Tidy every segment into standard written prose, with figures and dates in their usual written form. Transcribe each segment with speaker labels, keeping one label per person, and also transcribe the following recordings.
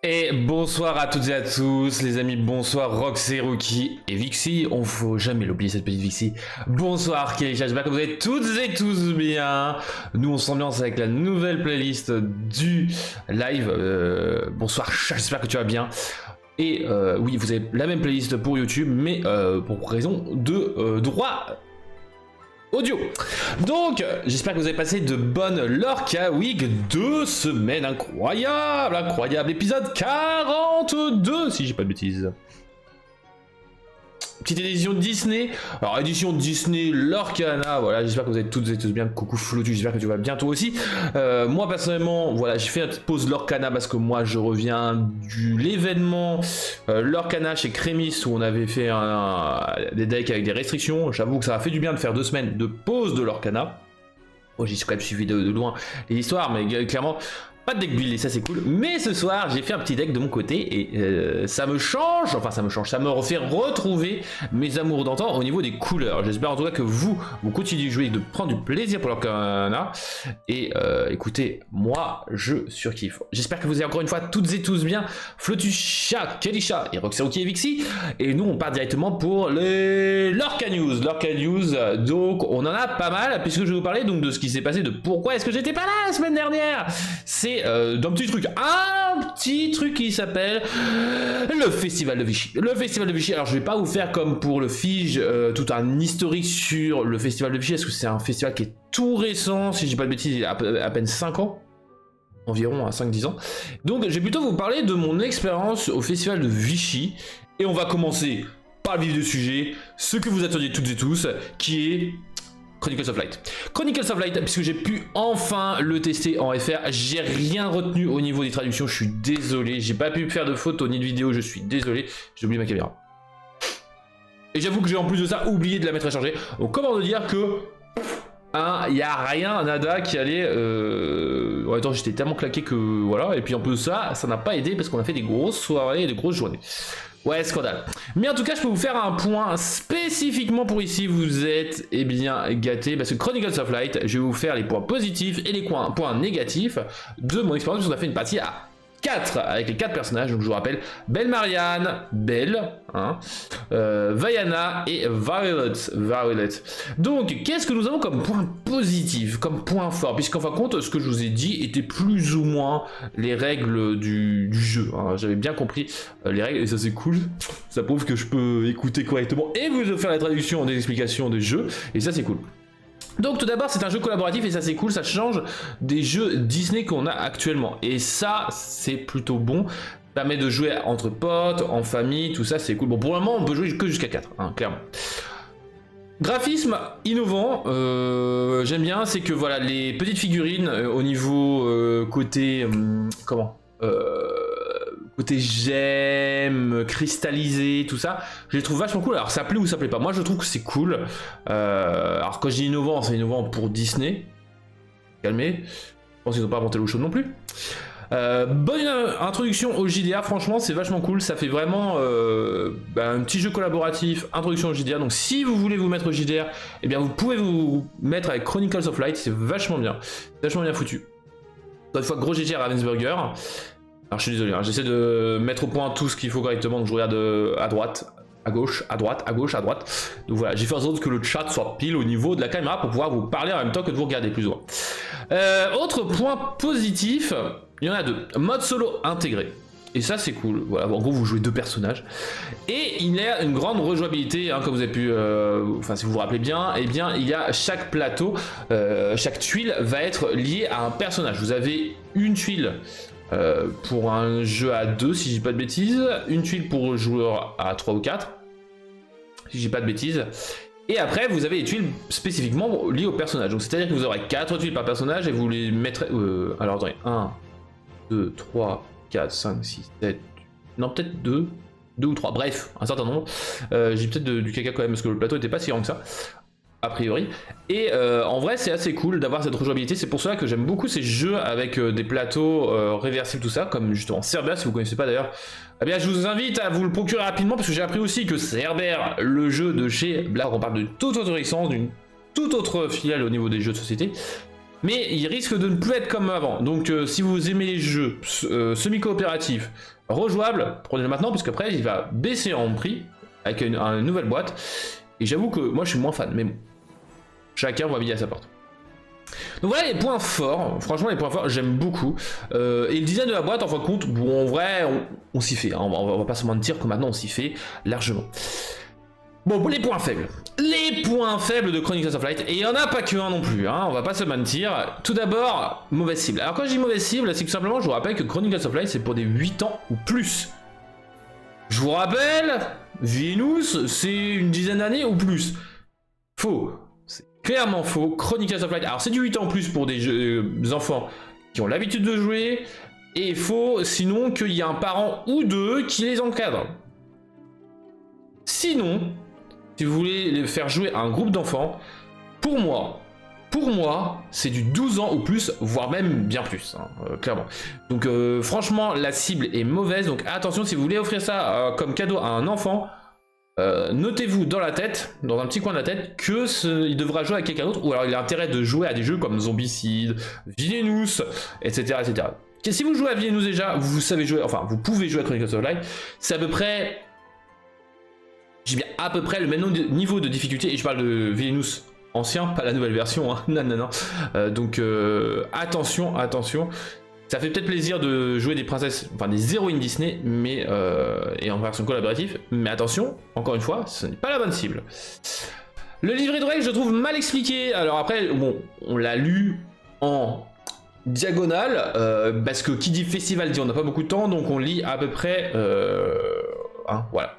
Speaker 1: Et bonsoir à toutes et à tous, les amis, bonsoir Roxy, Rookie et Vixie, on faut jamais l'oublier cette petite Vixie. Bonsoir Keisha, j'espère que vous allez toutes et tous bien. Nous on s'ambiance avec la nouvelle playlist du live. Bonsoir Chat, j'espère que tu vas bien. Et oui, vous avez la même playlist pour YouTube, mais pour raison de droit audio. Donc, j'espère que vous avez passé de bonnes Lorca Week, 2 semaines incroyable, épisode 42, si j'ai pas de bêtises. Petite édition Disney, alors édition Disney Lorcana, voilà, j'espère que vous êtes toutes et tous bien. Coucou Flotu, j'espère que tu vas bien toi aussi. Moi personnellement, voilà, j'ai fait une petite pause Lorcana parce que moi je reviens de l'événement Lorcana chez Crémis où on avait fait des decks avec des restrictions. J'avoue que ça a fait du bien de faire 2 semaines de pause de Lorcana. Bon, j'ai quand même suivi de loin les histoires, mais clairement pas de deck build et ça c'est cool. Mais ce soir j'ai fait un petit deck de mon côté et ça me change, ça me refait retrouver mes amours d'antan au niveau des couleurs. J'espère en tout cas que vous continuez de jouer et de prendre du plaisir pour l'Arcana. Et écoutez, moi je surkiffe. J'espère que vous êtes encore une fois toutes et tous bien. Flotucha, Kelisha et Roxy et Vixie. Et nous on part directement pour les Lorca News. Donc on en a pas mal puisque je vais vous parler donc de ce qui s'est passé, de pourquoi est-ce que j'étais pas là la semaine dernière. C'est d'un petit truc qui s'appelle le Festival de Vichy. Le Festival de Vichy, alors je vais pas vous faire comme pour le Fige tout un historique sur le Festival de Vichy, parce que c'est un festival qui est tout récent, si je dis pas de bêtises, il a à peine 5 ans. Environ à 5-10 ans. Donc je vais plutôt vous parler de mon expérience au Festival de Vichy. Et on va commencer par le vif du sujet, ce que vous attendiez toutes et tous, qui est Chronicles of Light. Chronicles of Light, puisque j'ai pu enfin le tester en FR, j'ai rien retenu au niveau des traductions, je suis désolé, j'ai pas pu faire de photos ni de vidéos, je suis désolé, j'ai oublié ma caméra. Et j'avoue que j'ai en plus de ça oublié de la mettre à charger, donc comment dire que il y a rien, nada qui allait... Attends, j'étais tellement claqué que voilà, et puis en plus de ça, ça n'a pas aidé parce qu'on a fait des grosses soirées et des grosses journées. Ouais, scandale. Mais en tout cas, je peux vous faire un point spécifiquement pour ici. Vous êtes, eh bien, gâtés. Parce que Chronicles of Light, je vais vous faire les points positifs et les points négatifs de mon expérience. On a fait une partie à 4 avec les 4 personnages. Donc, je vous rappelle, Belle Marianne, Belle, Vaiana et Violet. Donc, qu'est-ce que nous avons comme point positif, comme point fort? Puisqu'en fin de compte, ce que je vous ai dit était plus ou moins les règles du jeu. J'avais bien compris les règles et ça c'est cool. Ça prouve que je peux écouter correctement et vous faire la traduction des explications des jeux. Et ça c'est cool. Donc tout d'abord c'est un jeu collaboratif et ça c'est cool, ça change des jeux Disney qu'on a actuellement. Et ça c'est plutôt bon, ça permet de jouer entre potes, en famille, tout ça c'est cool. Bon pour le moment on peut jouer que jusqu'à 4, clairement. Graphisme innovant, j'aime bien, c'est que voilà les petites figurines au niveau côté... côté gemme, cristallisé, tout ça, je les trouve vachement cool. Alors ça plaît ou ça plaît pas, moi je trouve que c'est cool. Alors quand je dis innovant, c'est innovant pour Disney. Calmez, je pense qu'ils n'ont pas inventé l'eau chaude non plus. Bonne introduction au JDR, franchement c'est vachement cool, ça fait vraiment un petit jeu collaboratif, introduction au JDR, donc si vous voulez vous mettre au JDR, eh bien vous pouvez vous mettre avec Chronicles of Light, c'est vachement bien foutu. Une fois gros GG à Ravensburger. Alors je suis désolé, j'essaie de mettre au point tout ce qu'il faut correctement, donc je regarde à droite, à gauche, à droite, à gauche, à droite. Donc voilà, j'ai fait en sorte que le chat soit pile au niveau de la caméra pour pouvoir vous parler en même temps que de vous regarder plus ou moins. Autre point positif, il y en a 2. Mode solo intégré. Et ça c'est cool, voilà, en gros vous jouez 2 personnages. Et il y a une grande rejouabilité, comme vous avez pu, si vous vous rappelez bien, eh bien il y a chaque plateau, chaque tuile va être liée à un personnage. Vous avez une tuile pour un jeu à 2 si je dis pas de bêtises, une tuile pour le joueur à 3 ou 4 si je dis pas de bêtises, et après vous avez les tuiles spécifiquement liées au personnage, donc c'est à dire que vous aurez 4 tuiles par personnage et vous les mettrez alors attendez, 1, 2, 3, 4, 5, 6, 7, non peut-être 2 ou 3, bref, un certain nombre. J'ai peut-être du caca quand même parce que le plateau était pas si grand que ça a priori, et en vrai c'est assez cool d'avoir cette rejouabilité, c'est pour cela que j'aime beaucoup ces jeux avec des plateaux réversibles, tout ça, comme justement Cerber, si vous connaissez pas d'ailleurs, eh bien je vous invite à vous le procurer rapidement, parce que j'ai appris aussi que Cerber, le jeu de chez Blague, on parle d'une toute autre licence, d'une toute autre filiale au niveau des jeux de société, mais il risque de ne plus être comme avant. Donc si vous aimez les jeux semi-coopératifs, rejouables, prenez-le maintenant, puisque après il va baisser en prix avec une nouvelle boîte. Et j'avoue que moi je suis moins fan, mais bon, chacun voit midi à sa porte. Donc voilà les points forts, franchement les points forts j'aime beaucoup. Et le design de la boîte en fin de compte, bon, en vrai on s'y fait, hein. On va pas se mentir que maintenant on s'y fait largement. Bon, pour les points faibles. Les points faibles de Chronicles of Light, et il n'y en a pas qu'un non plus, hein, on va pas se mentir. Tout d'abord, mauvaise cible. Alors quand je dis mauvaise cible, c'est que simplement je vous rappelle que Chronicles of Light c'est pour des 8 ans ou plus. Je vous rappelle, Venus c'est une dizaine d'années ou plus. Faux. C'est clairement faux. Chronicles of Light, alors c'est du 8 ans ou plus pour des enfants qui ont l'habitude de jouer, et faux sinon qu'il y a un parent ou deux qui les encadre. Sinon, si vous voulez les faire jouer à un groupe d'enfants, pour moi, c'est du 12 ans ou plus, voire même bien plus, hein, clairement. Donc franchement, la cible est mauvaise, donc attention, si vous voulez offrir ça comme cadeau à un enfant, notez-vous dans la tête, dans un petit coin de la tête, il devra jouer avec quelqu'un d'autre, ou alors il a intérêt de jouer à des jeux comme Zombicide, Villainous, etc., etc. Si vous jouez à Villainous déjà, vous savez jouer, enfin vous pouvez jouer à Chronicles of Light, c'est à peu près... J'ai bien à peu près le même niveau de difficulté, et je parle de Villainous ancien, pas la nouvelle version, hein. Non, non, non. Donc attention, attention. Ça fait peut-être plaisir de jouer des princesses, enfin des héroïnes Disney, mais et en version collaborative, mais attention, encore une fois, ce n'est pas la bonne cible. Le livret de règles, je trouve mal expliqué. Alors après, bon, on l'a lu en diagonale, parce que qui dit festival dit on n'a pas beaucoup de temps, donc on lit à peu près, hein, voilà.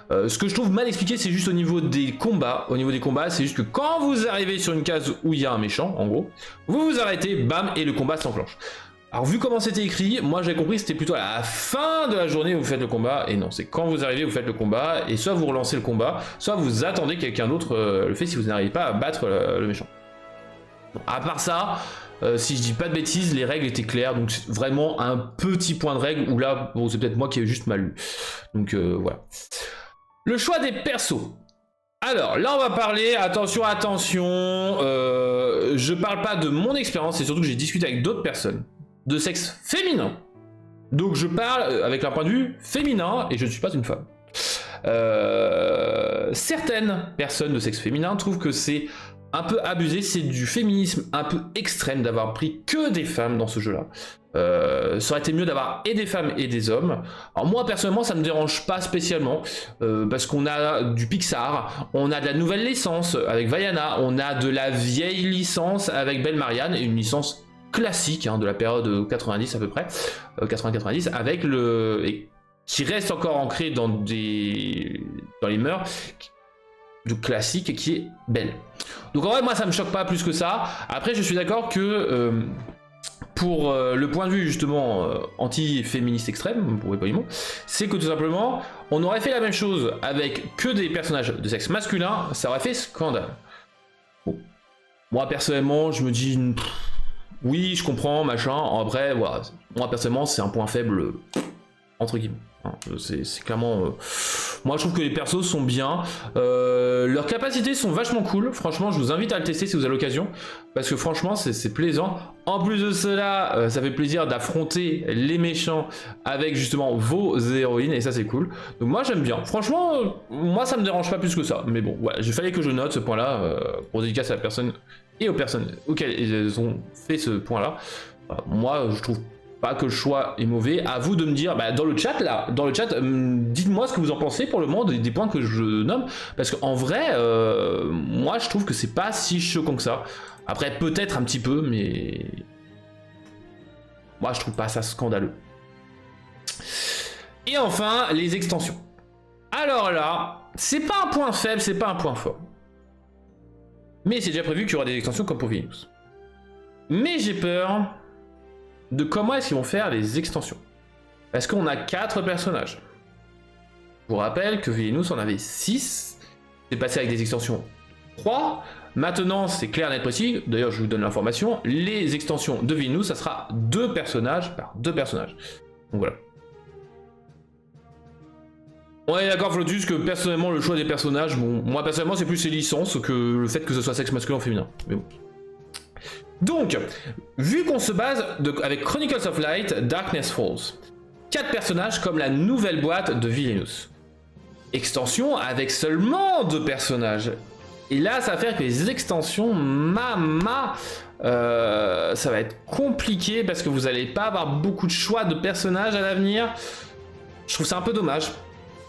Speaker 1: Ce que je trouve mal expliqué, c'est juste au niveau des combats. Au niveau des combats, c'est juste que quand vous arrivez sur une case où il y a un méchant, en gros, vous vous arrêtez, bam, et le combat s'enclenche. Alors vu comment c'était écrit, moi j'avais compris que c'était plutôt à la fin de la journée où vous faites le combat, et non, c'est quand vous arrivez, vous faites le combat, et soit vous relancez le combat, soit vous attendez que quelqu'un d'autre le fait si vous n'arrivez pas à battre le méchant. Bon, à part ça, si je dis pas de bêtises, les règles étaient claires, donc c'est vraiment un petit point de règle, où là, bon, c'est peut-être moi qui ai juste mal lu. Donc voilà. Le choix des persos. Alors là on va parler, attention, attention, je parle pas de mon expérience, c'est surtout que j'ai discuté avec d'autres personnes de sexe féminin. Donc je parle avec un point de vue féminin et je ne suis pas une femme. Certaines personnes de sexe féminin trouvent que c'est un peu abusé, c'est du féminisme un peu extrême d'avoir pris que des femmes dans ce jeu-là. Ça aurait été mieux d'avoir et des femmes et des hommes. Alors moi personnellement ça me dérange pas spécialement, parce qu'on a du Pixar, on a de la nouvelle licence avec Vaiana, on a de la vieille licence avec Belle Marianne, et une licence classique, hein, de la période 90 à peu près, 80-90, avec et qui reste encore ancré dans les mœurs de classique, et qui est Belle. Donc en vrai moi ça me choque pas plus que ça. Après je suis d'accord que pour le point de vue justement anti-féministe extrême, pour poliment, c'est que tout simplement on aurait fait la même chose avec que des personnages de sexe masculin, ça aurait fait scandale. Bon. Moi personnellement je me dis oui je comprends machin, après voilà, moi personnellement c'est un point faible entre guillemets. C'est clairement... Moi je trouve que les persos sont bien, leurs capacités sont vachement cool, franchement je vous invite à le tester si vous avez l'occasion, parce que franchement c'est plaisant. En plus de cela, ça fait plaisir d'affronter les méchants avec justement vos héroïnes, et ça c'est cool. Donc moi j'aime bien, franchement moi ça me dérange pas plus que ça, mais bon voilà, il fallait que je note ce point là, pour dédicace à la personne et aux personnes auxquelles ils ont fait ce point là. Moi je trouve pas que le choix est mauvais, à vous de me dire dans le chat là, dites-moi ce que vous en pensez pour le moment des points que je nomme, parce qu'en vrai moi je trouve que c'est pas si choquant que ça. Après peut-être un petit peu, mais moi je trouve pas ça scandaleux. Et enfin les extensions. Alors là c'est pas un point faible, c'est pas un point fort, mais c'est déjà prévu qu'il y aura des extensions comme pour Venus. Mais j'ai peur de comment est-ce qu'ils vont faire les extensions. Parce qu'on a 4 personnages. Je vous rappelle que Venus en avait 6. C'est passé avec des extensions 3. Maintenant, c'est clair, net, précis. D'ailleurs, je vous donne l'information. Les extensions de Venus, ça sera 2 personnages par 2 personnages. Donc voilà. On est d'accord, Flotus, que personnellement, le choix des personnages, bon, moi personnellement, c'est plus les licences que le fait que ce soit sexe masculin ou féminin. Mais bon. Donc, vu qu'on se base avec Chronicles of Light, Darkness Falls, 4 personnages comme la nouvelle boîte de Villainous. Extension avec seulement 2 personnages. Et là, ça va faire que les extensions, ça va être compliqué parce que vous n'allez pas avoir beaucoup de choix de personnages à l'avenir. Je trouve ça un peu dommage.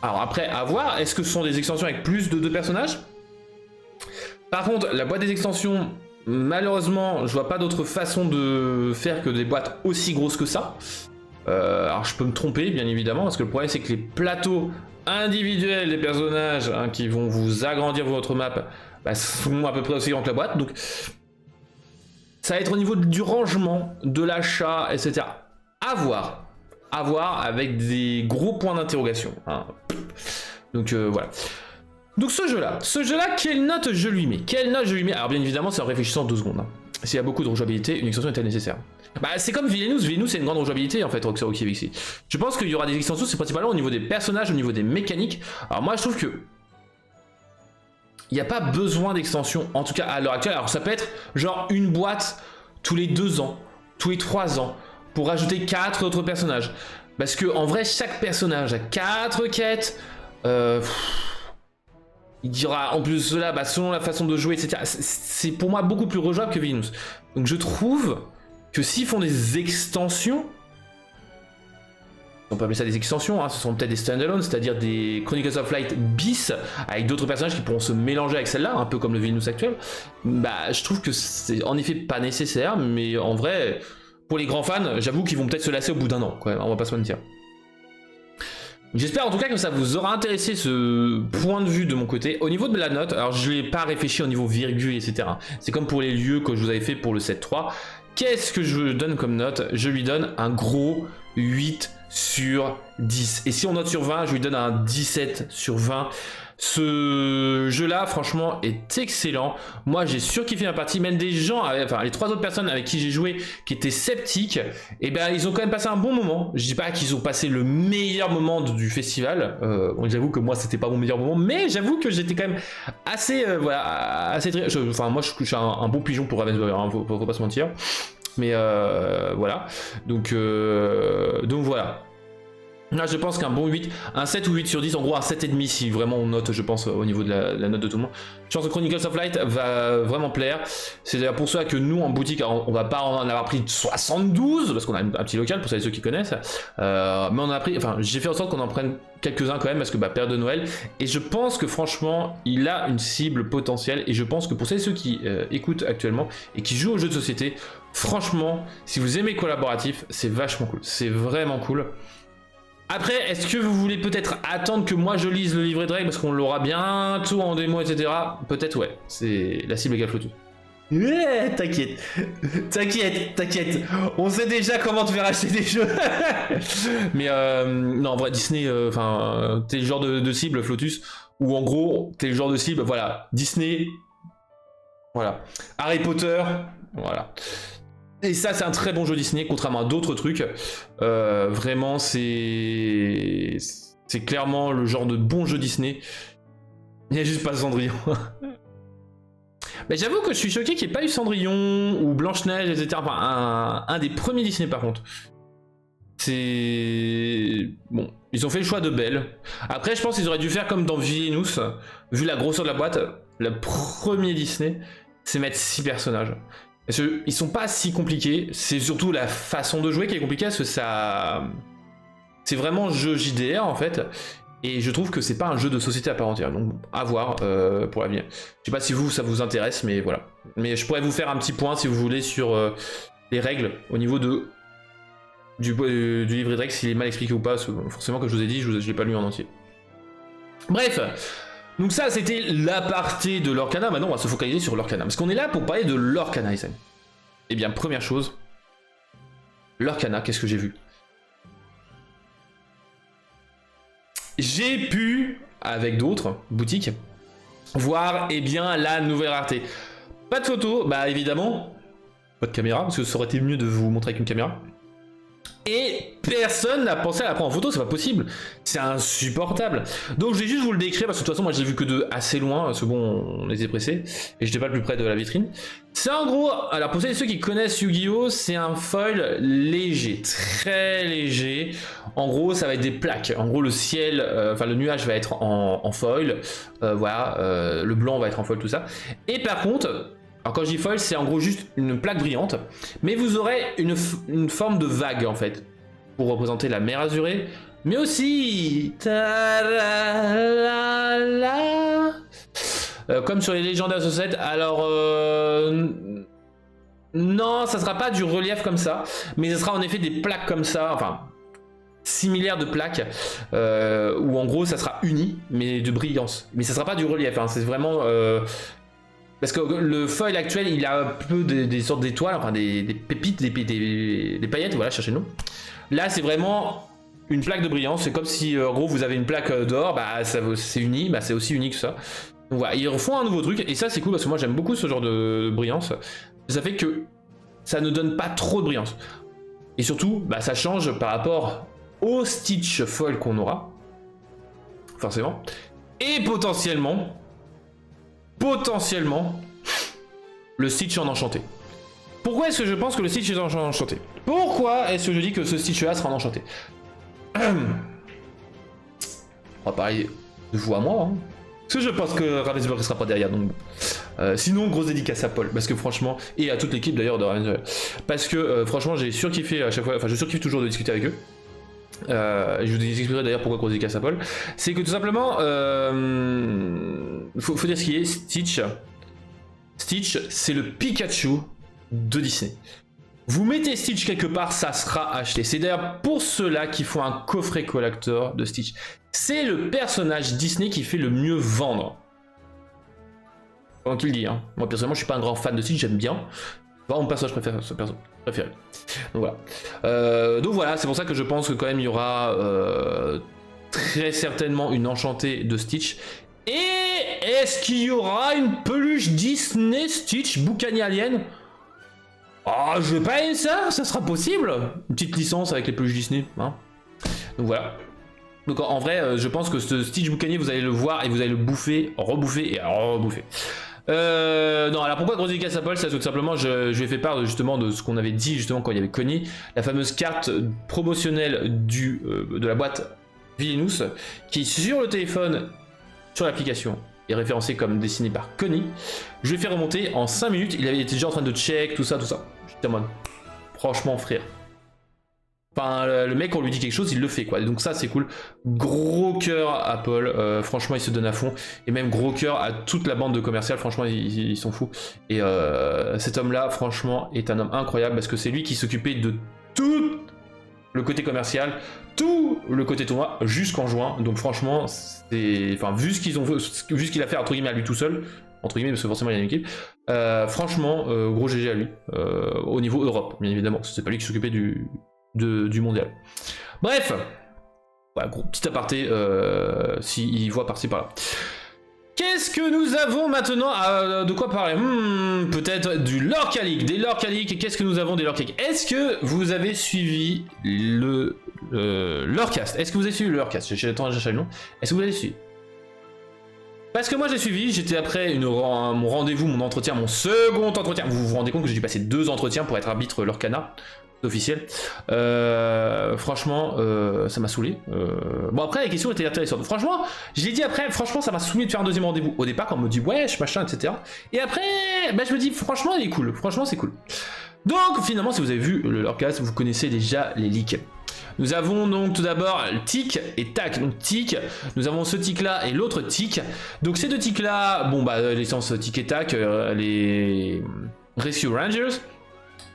Speaker 1: Alors après, à voir, est-ce que ce sont des extensions avec plus de 2 personnages? Par contre, la boîte des extensions, malheureusement, je vois pas d'autre façon de faire que des boîtes aussi grosses que ça. Alors je peux me tromper, bien évidemment, parce que le problème c'est que les plateaux individuels des personnages qui vont vous agrandir votre map sont à peu près aussi grands que la boîte. Donc ça va être au niveau du rangement, de l'achat, etc. À voir avec des gros points d'interrogation. Donc voilà. Donc ce jeu-là, quelle note je lui mets? Alors bien évidemment, c'est en réfléchissant 2 secondes. S'il y a beaucoup de rejouabilité, une extension est-elle nécessaire? C'est comme Villainous, c'est une grande rejouabilité en fait, Rocky ici. Je pense qu'il y aura des extensions, c'est principalement au niveau des personnages, au niveau des mécaniques. Alors moi je trouve que il n'y a pas besoin d'extension, en tout cas à l'heure actuelle. Alors ça peut être genre une boîte tous les 2 ans, tous les 3 ans, pour rajouter 4 autres personnages. Parce que en vrai, chaque personnage a 4 quêtes. Il y aura en plus de cela, selon la façon de jouer, etc. C'est pour moi beaucoup plus rejouable que Villainous. Donc je trouve que s'ils font des extensions, on peut appeler ça des extensions, ce sont peut-être des standalone, c'est-à-dire des Chronicles of Light bis, avec d'autres personnages qui pourront se mélanger avec celle-là, un peu comme le Villainous actuel, je trouve que c'est en effet pas nécessaire, mais en vrai, pour les grands fans, j'avoue qu'ils vont peut-être se lasser au bout d'un an, quoi, on va pas se mentir. J'espère en tout cas que ça vous aura intéressé ce point de vue de mon côté. Au niveau de la note, alors je n'ai pas réfléchi au niveau virgule, etc. C'est comme pour les lieux que je vous avais fait pour le 7.3. Qu'est-ce que je donne comme note? Je lui donne un gros 8 sur 10. Et si on note sur 20, je lui donne un 17 sur 20. Ce jeu-là, franchement, est excellent. Moi, j'ai surkiffé ma partie. Même des gens, enfin, les 3 autres personnes avec qui j'ai joué, qui étaient sceptiques, ils ont quand même passé un bon moment. Je dis pas qu'ils ont passé le meilleur moment du festival. J'avoue que moi, c'était pas mon meilleur moment, mais j'avoue que j'étais quand même assez, enfin, moi, je suis un bon pigeon pour Ravensburger, faut pas se mentir. Mais voilà. Donc voilà. Là, je pense qu'un bon 8, un 7 ou 8 sur 10, en gros un 7,5 si vraiment on note, je pense, au niveau de la note de tout le monde. Je pense que Chronicles of Light va vraiment plaire. C'est d'ailleurs pour ça que nous, en boutique, on va pas en avoir pris 72, parce qu'on a un petit local, pour ceux qui connaissent. Mais on a pris, enfin, j'ai fait en sorte qu'on en prenne quelques-uns quand même, parce que période de Noël. Et je pense que franchement, il a une cible potentielle. Et je pense que pour ceux qui écoutent actuellement et qui jouent aux jeux de société, franchement, si vous aimez collaboratif, c'est vachement cool. C'est vraiment cool. Après, est-ce que vous voulez peut-être attendre que moi je lise le livret de règles parce qu'on l'aura bientôt en démo, etc. Peut-être, ouais. C'est la cible égale Flotus. T'inquiète. On sait déjà comment te faire acheter des jeux. Mais non, en vrai, Disney, t'es le genre de cible, Flotus, où en gros, t'es le genre de cible, voilà, Disney, voilà, Harry Potter, voilà. Et ça, c'est un très bon jeu Disney, contrairement à d'autres trucs. Vraiment, c'est clairement le genre de bon jeu Disney. Il n'y a juste pas Cendrillon. Mais j'avoue que je suis choqué qu'il n'y ait pas eu Cendrillon ou Blanche-Neige, etc. Enfin, un des premiers Disney, par contre. C'est... Bon, ils ont fait le choix de Belle. Après, je pense qu'ils auraient dû faire comme dans Villainous. Vu la grosseur de la boîte, le premier Disney, c'est mettre 6 personnages. Parce qu'ils sont pas si compliqués, c'est surtout la façon de jouer qui est compliquée, parce que ça... C'est vraiment jeu JDR en fait, et je trouve que c'est pas un jeu de société à part entière, donc à voir pour l'avenir. Je sais pas si ça vous intéresse, mais voilà. Mais je pourrais vous faire un petit point si vous voulez sur les règles au niveau du livret de règles, s'il est mal expliqué ou pas, parce que forcément comme je vous ai dit, je l'ai pas lu en entier. Bref. Donc ça, c'était l'aparté de Lorcana. Maintenant, on va se focaliser sur Lorcana. Parce qu'on est là pour parler de Lorcana, Isen. Eh bien, première chose, Lorcana, qu'est-ce que j'ai vu? J'ai pu, avec d'autres boutiques, voir, eh bien, la nouvelle rareté. Pas de photo, évidemment, pas de caméra, parce que ça aurait été mieux de vous montrer avec une caméra. Et personne n'a pensé à la prendre en photo, c'est pas possible. C'est insupportable. Donc je vais juste vous le décrire parce que de toute façon moi je l'ai vu que de assez loin, parce que bon on était pressés et j'étais pas le plus près de la vitrine. C'est en gros, alors pour ceux qui connaissent Yu-Gi-Oh, c'est un foil léger, très léger. En gros ça va être des plaques. En gros le ciel, enfin le nuage va être en foil, voilà, le blanc va être en foil, tout ça. Et par contre, alors quand je dis foil, c'est en gros juste une plaque brillante, mais vous aurez une forme de vague en fait, pour représenter la mer azurée, mais aussi comme sur les légendaires de set. Alors non, ça sera pas du relief comme ça, mais ce sera en effet des plaques comme ça, enfin similaires de plaques, où en gros ça sera uni, mais de brillance. Mais ça sera pas du relief, hein, c'est vraiment parce que le foil actuel, il a un peu des sortes d'étoiles, enfin des pépites, des paillettes, voilà, cherchez-nous. Là, c'est vraiment une plaque de brillance. C'est comme si, en gros, vous avez une plaque d'or, bah c'est uni, bah c'est aussi unique ça. Donc voilà, ils refont un nouveau truc, et ça c'est cool parce que moi j'aime beaucoup ce genre de brillance. Ça fait que ça ne donne pas trop de brillance. Et surtout, bah ça change par rapport au Stitch foil qu'on aura, forcément. Et potentiellement, le Stitch en enchanté. Pourquoi est-ce que je pense que le Stitch est en enchanté? Pourquoi est-ce que je dis que ce Stitch là sera en enchanté? On va parler de vous à moi, hein. Parce que je pense que Ravensburg ne sera pas derrière, donc sinon grosse dédicace à Paul, parce que franchement, et à toute l'équipe d'ailleurs de Ravensburg, parce que franchement j'ai surkiffé à chaque fois, enfin je surkiffe toujours de discuter avec eux. Je vous expliquerai d'ailleurs pourquoi grosse dédicace à Paul. C'est que tout simplement, faut dire ce qui est. Stitch, c'est le Pikachu de Disney. Vous mettez Stitch quelque part, ça sera acheté. C'est d'ailleurs pour cela qu'il faut un coffret collector de Stitch. C'est le personnage Disney qui fait le mieux vendre. Comment qu'il dit, hein. Moi personnellement je suis pas un grand fan de Stitch, j'aime bien. Mon personnage préféré. Donc voilà, c'est pour ça que je pense que quand même il y aura très certainement une enchantée de Stitch. Et est-ce qu'il y aura une peluche Disney Stitch Boucanier Alien? Oh, je vais pas aimer ça, ça sera possible. Une petite licence avec les peluches Disney, hein. Donc voilà. Donc en vrai, je pense que ce Stitch Boucanier, vous allez le voir et vous allez le bouffer, rebouffer et rebouffer. Non, alors pourquoi grosse dédicace à Paul? C'est tout simplement, je lui ai fait part justement de ce qu'on avait dit justement quand il y avait Connie, la fameuse carte promotionnelle de la boîte Villainous, qui sur le téléphone, sur l'application, est référencée comme dessinée par Connie. Je l'ai fait remonter en 5 minutes, il avait été déjà en train de check, tout ça. J'étais en mode, franchement frère. Enfin, le mec, on lui dit quelque chose, il le fait quoi. Donc ça, c'est cool. Gros cœur à Paul. Franchement, il se donne à fond. Et même gros cœur à toute la bande de commercial. Franchement, ils sont fous. Et cet homme-là, franchement, est un homme incroyable parce que c'est lui qui s'occupait de tout le côté commercial, tout le côté tournoi jusqu'en juin. Donc franchement, c'est, enfin, vu ce qu'il a fait entre guillemets à lui tout seul. Entre guillemets, parce que forcément il y a une équipe. Franchement, gros GG à lui. Au niveau Europe, bien évidemment. C'est pas lui qui s'occupait du mondial. Bref, voilà, gros petit aparté, s'il voit par-ci par-là. Qu'est-ce que nous avons maintenant de quoi parler? Peut-être du Lorca League, des Lorca League. Et qu'est-ce que nous avons des Lorca League? Est-ce que vous avez suivi le Lorecast? Est-ce que vous avez suivi le Lorecast? J'ai le temps de chercher le nom. Est-ce que vous l'avez suivi? Parce que moi j'ai suivi, j'étais après mon rendez-vous, mon entretien, mon second entretien. Vous vous rendez compte que j'ai dû passer 2 entretiens pour être arbitre Lorcana officiel. Franchement, ça m'a saoulé. Bon après les questions étaient intéressantes. Franchement, je l'ai dit après, franchement ça m'a saoulé de faire un deuxième rendez-vous. Au départ quand on me dit wesh machin etc. Et après, bah, je me dis franchement il est cool. Franchement c'est cool. Donc finalement si vous avez vu le Lorcast, vous connaissez déjà les leaks. Nous avons donc tout d'abord Tic et Tac. Donc Tic, nous avons ce Tic là et l'autre Tic. Donc ces 2 Tic là, bon bah l'essence Tic et Tac, les Rescue Rangers.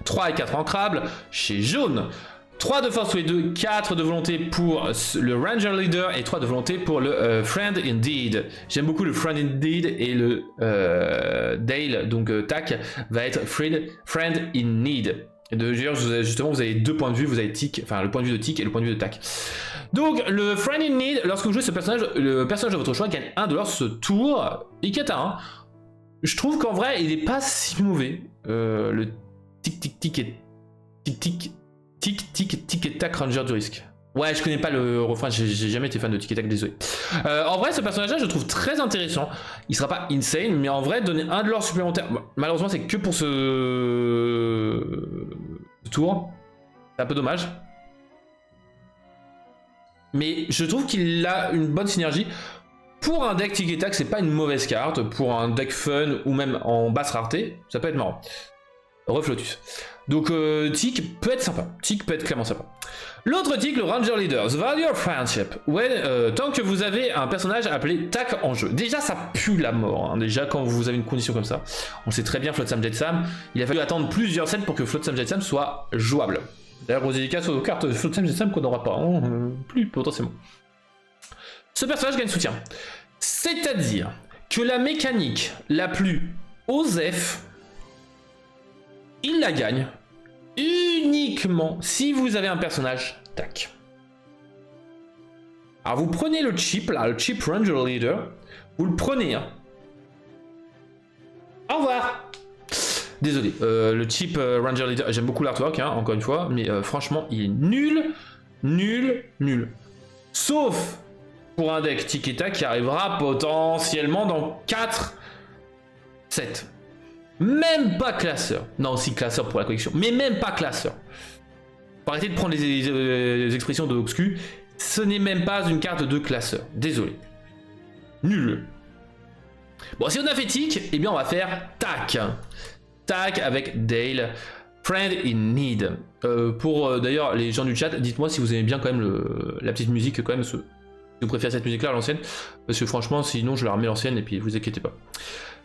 Speaker 1: 3 et 4 ancrables chez Jaune. 3 de force tous les deux, 4 de volonté pour le Ranger Leader et 3 de volonté pour le Friend Indeed. J'aime beaucoup le Friend Indeed et le Dale, donc Tac, va être Friend in Need. Et d'ailleurs, justement, vous avez 2 points de vue, vous avez Tic, enfin le point de vue de Tic et le point de vue de Tac. Donc, le Friend in Need, lorsque vous jouez ce personnage, le personnage de votre choix gagne 1 $ ce tour, Ikata 1. Je trouve qu'en vrai, il n'est pas si mauvais. Le tic tic tic et tic tic tic et tac Ranger du risque. Ouais, je connais pas le refrain, j'ai jamais été fan de tic et tac, désolé. En vrai, ce personnage-là, je le trouve très intéressant. Il sera pas insane, mais en vrai, donner un de l'or supplémentaire, bon, malheureusement, c'est que pour ce tour. C'est un peu dommage. Mais je trouve qu'il a une bonne synergie. Pour un deck tic et tac, c'est pas une mauvaise carte. Pour un deck fun ou même en basse rareté, ça peut être marrant. Reflotus. Donc tic peut être sympa. Tic peut être clairement sympa. L'autre tic, le Ranger Leader. The Value of Friendship. Ouais, tant que vous avez un personnage appelé tac en jeu. Déjà, ça pue la mort. Hein. Déjà, quand vous avez une condition comme ça. On sait très bien, Flotsam Jetsam. Il a fallu attendre plusieurs sets pour que Flotsam Jetsam soit jouable. D'ailleurs, gros dédicace aux cartes Flotsam Jetsam qu'on n'aura pas. Hein. Plus potentiellement. Ce personnage gagne soutien. C'est-à-dire que la mécanique la plus OSEF, il la gagne uniquement si vous avez un personnage tac. Alors vous prenez le chip, là, le chip Ranger Leader, vous le prenez. Hein. Au revoir. Désolé, le chip Ranger Leader, j'aime beaucoup l'artwork, hein, encore une fois, mais franchement, il est nul, nul, nul. Sauf pour un deck tic et tac qui arrivera potentiellement dans 4 sets. Même pas classeur. Non, si classeur pour la collection, mais même pas classeur. Faut arrêter de prendre les expressions de Obscu. Ce n'est même pas une carte de classeur. Désolé. Nul. Bon, si on a fait tic, eh bien on va faire tac. Tac avec Dale. Friend in Need. Pour d'ailleurs les gens du chat, dites-moi si vous aimez bien quand même la petite musique quand même. Si vous préférez cette musique-là à l'ancienne. Parce que franchement, sinon je la remets l'ancienne et puis vous inquiétez pas.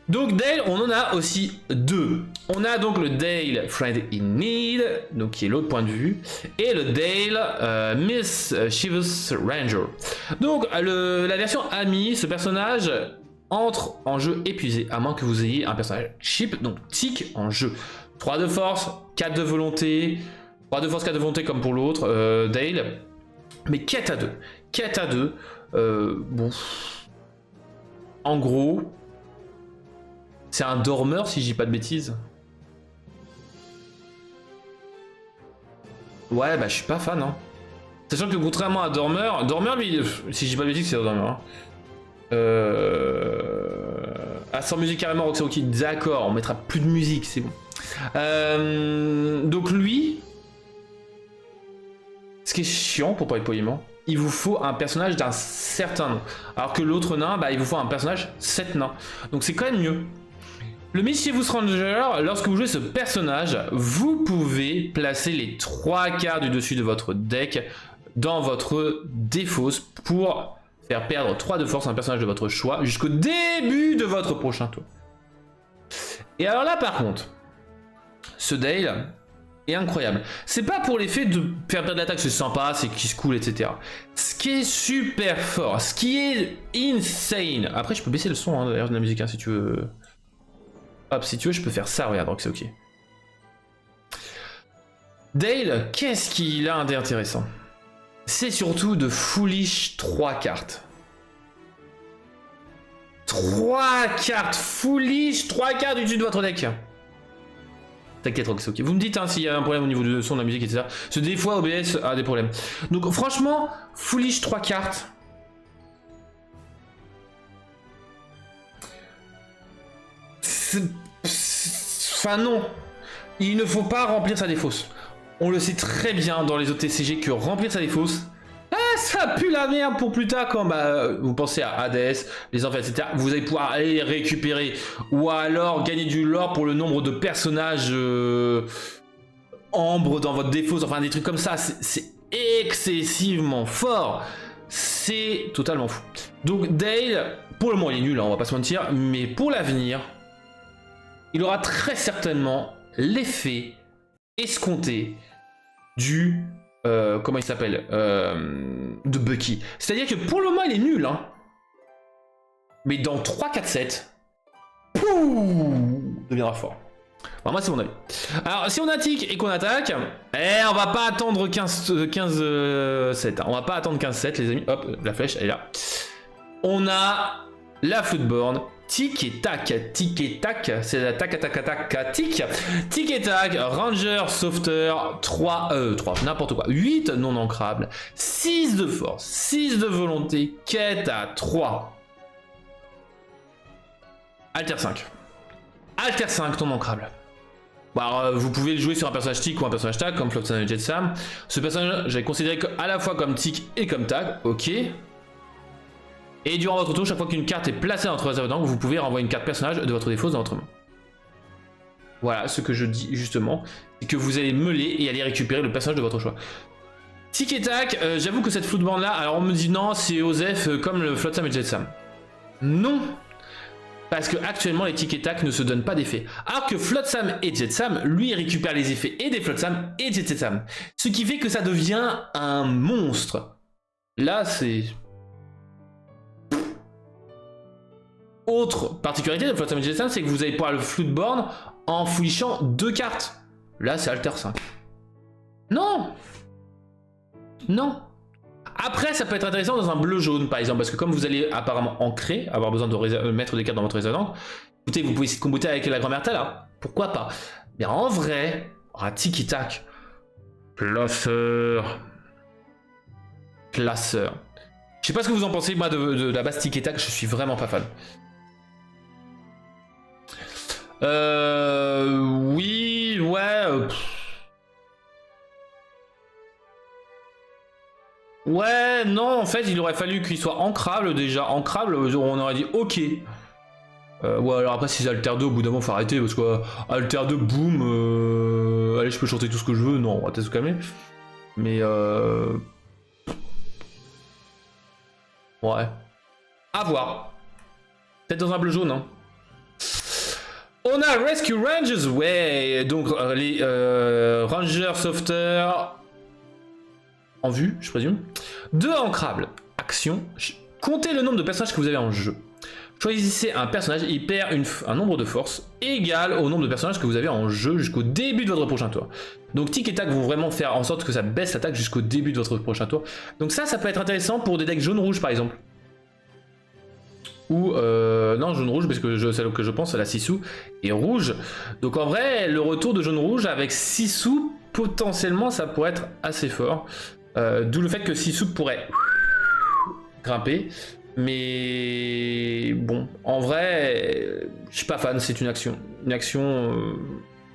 Speaker 1: Donc Dale, on en a aussi deux. On a donc le Dale Friend in Need, donc qui est l'autre point de vue, et le Dale Mischievous Ranger. Donc la version Ami, ce personnage entre en jeu épuisé, à moins que vous ayez un personnage chip, donc tic en jeu. 3 de force, 4 de volonté, 3 de force, 4 de volonté comme pour l'autre, Dale, mais quête à 2. Quête à 2, bon, en gros... C'est un dormeur si je dis pas de bêtises. Ouais, bah je suis pas fan. Hein. Sachant que contrairement à dormeur lui, si je dis pas de bêtises, c'est un dormeur. Hein. Ah, sans musique carrément, Roxy Rocky, d'accord, on mettra plus de musique, c'est bon. Donc lui, ce qui est chiant pour parler poliment, il vous faut un personnage d'un certain nom. Alors que l'autre nain, bah il vous faut un personnage 7 nains. Donc c'est quand même mieux. Le Mischievous Ranger, lorsque vous jouez ce personnage, vous pouvez placer les 3 cartes du dessus de votre deck dans votre défausse pour faire perdre 3 de force à un personnage de votre choix jusqu'au début de votre prochain tour. Et alors là par contre, ce Dale est incroyable. C'est pas pour l'effet de faire perdre l'attaque, c'est sympa, c'est qui se coule, etc. Ce qui est super fort, ce qui est insane. Après je peux baisser le son hein, d'ailleurs de la musique hein, si tu veux... Hop, si tu veux, je peux faire ça, regarde, donc c'est ok. Dale, qu'est-ce qu'il a d'intéressant? C'est surtout de foolish 3 cartes. 3 cartes foolish, 3 cartes du dessus de votre deck. T'inquiète, c'est ok. Vous me dites hein, s'il y a un problème au niveau du son, de la musique, etc. Parce que des fois, OBS a des problèmes. Donc franchement, foolish 3 cartes. Enfin non, il ne faut pas remplir sa défausse. On le sait très bien dans les autres TCG que remplir sa défausse, ça pue la merde pour plus tard quand vous pensez à Hades, les enfers, etc. Vous allez pouvoir aller les récupérer ou alors gagner du lore pour le nombre de personnages ambre dans votre défausse, enfin des trucs comme ça. C'est excessivement fort. C'est totalement fou. Donc Dale, pour le moment il est nul, hein, on va pas se mentir, mais pour l'avenir... il aura très certainement l'effet escompté du... comment il s'appelle de Bucky. C'est-à-dire que pour le moment, il est nul. Hein. Mais dans 3-4-7, deviendra fort. Enfin, moi, c'est mon avis. Alors, si on tic et qu'on attaque, on va pas attendre 15-7. Hein. On va pas attendre 15-7, les amis. Hop, la flèche, elle est là. On a la Floodborn tic et tac, c'est la tac, tic, tic et tac, Ranger, Softer, 3, n'importe quoi, 8 non ancrables, 6 de force, 6 de volonté, quête à 3. Alter 5. Alter 5 non ancrable. Bon, alors, vous pouvez le jouer sur un personnage tic ou un personnage tac, comme Flotsam et Jetsam. Ce personnage, j'ai considéré à la fois comme tic et comme tac, ok. Et durant votre tour, chaque fois qu'une carte est placée dans votre réserve d'angle, vous pouvez renvoyer une carte personnage de votre défausse dans votre main. Voilà ce que je dis justement, c'est que vous allez meuler et aller récupérer le personnage de votre choix. Tic et tac, j'avoue que cette floodboard là, alors on me dit non, c'est Osef comme le Flotsam et Jetsam. Non, parce que actuellement les tic et tac ne se donnent pas d'effet. Alors que Flotsam et Jetsam, lui, récupère les effets et des Flotsam et Jetsam. Ce qui fait que ça devient un monstre. Là, c'est... Autre particularité de Flotsam et Jetsam, c'est que vous allez pouvoir le floodboard en foulishant 2 cartes. Là, c'est Alter 5. Non. Non. Après, ça peut être intéressant dans un bleu-jaune, par exemple, parce que comme vous allez apparemment ancrer, avoir besoin de mettre des cartes dans votre réserve d'angle, écoutez, vous pouvez essayer de comboter avec la grand-mère Tala. Pourquoi pas? Mais en vrai, tic-tac. Classeur. Classeur. Je sais pas ce que vous en pensez, moi, de la base tic-tac, je suis vraiment pas fan. Oui, ouais. Ouais, non, en fait, il aurait fallu qu'il soit ancrable déjà. Ancrable, on aurait dit ok. Ouais, alors après, si c'est Alter 2, au bout d'un moment, faut arrêter parce que Alter 2, boum. Allez, je peux chanter tout ce que je veux. Non, on va peut-être se calmer. Mais ouais. À voir. Peut-être dans un bleu jaune, hein. On a Rescue Rangers, ouais. Donc, les Rangers Softer. En vue, je présume. 2 ancrables. Action. Comptez le nombre de personnages que vous avez en jeu. Choisissez un personnage, il perd un nombre de force égal au nombre de personnages que vous avez en jeu jusqu'au début de votre prochain tour. Donc tic et tac vont vraiment faire en sorte que ça baisse l'attaque jusqu'au début de votre prochain tour. Donc ça peut être intéressant pour des decks jaune-rouge par exemple. Ou non, jaune-rouge parce que celle que je pense c'est la Sissou et rouge. Donc en vrai, le retour de jaune-rouge avec Sissou, potentiellement ça pourrait être assez fort. D'où le fait que Sissou pourrait grimper. Mais bon, en vrai, je suis pas fan, c'est une action. Une action...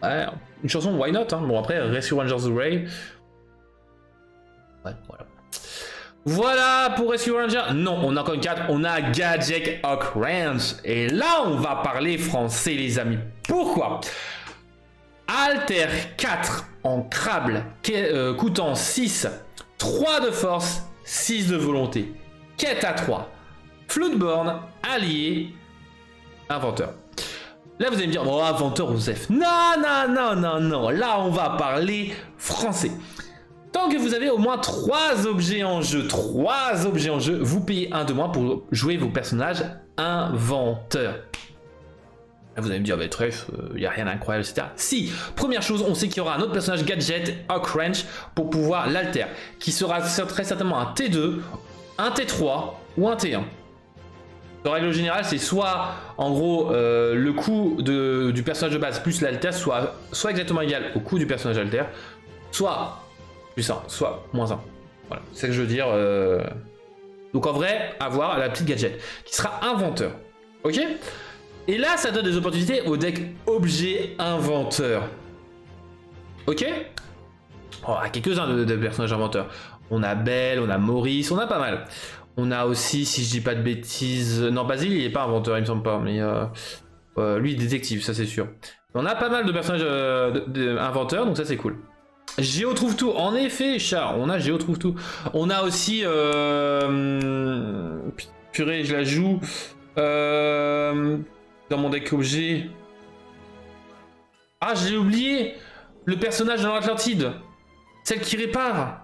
Speaker 1: ouais, une chanson, why not hein. Bon après, Rescue Rangers Ray. Ouais, voilà. Voilà pour Rescue Ranger. Non, on a encore une carte, on a Gadget Hawk Ranch. Et là, on va parler français, les amis. Pourquoi? Alter 4 en crable, coûtant 6, 3 de force, 6 de volonté. Quête à 3. Floodborn, allié, inventeur. Là, vous allez me dire, oh, inventeur Osef. Non, non, non, non, non. Là, on va parler français. Tant que vous avez au moins 3 objets en jeu, vous payez 1 de moins pour jouer vos personnages inventeurs. Là, vous allez me dire, bah, trèfle, il n'y a rien d'incroyable, etc. Si, première chose, on sait qu'il y aura un autre personnage Gadget, Hawk Ranch, pour pouvoir l'alter, qui sera très certainement un T2, un T3 ou un T1. En règle générale, c'est soit en gros le coût du personnage de base plus l'alter soit exactement égal au coût du personnage alter, soit plus 1, soit moins 1. Voilà, c'est ce que je veux dire. Donc en vrai, avoir la petite gadget qui sera inventeur. Ok? Et là, ça donne des opportunités au deck objet inventeur. Ok? Oh, quelques-uns de personnages inventeurs. On a Belle, on a Maurice, on a pas mal. On a aussi, si je dis pas de bêtises... Non, Basile, il est pas inventeur, il me semble pas. Mais lui, détective, ça c'est sûr. On a pas mal de personnages inventeurs, donc ça c'est cool. Géo trouve tout. En effet, chat, on a Géo trouve tout. On a aussi... Purée, je la joue... dans mon deck objet... Ah, je l'ai oublié. Le personnage dans l'Atlantide. Celle qui répare.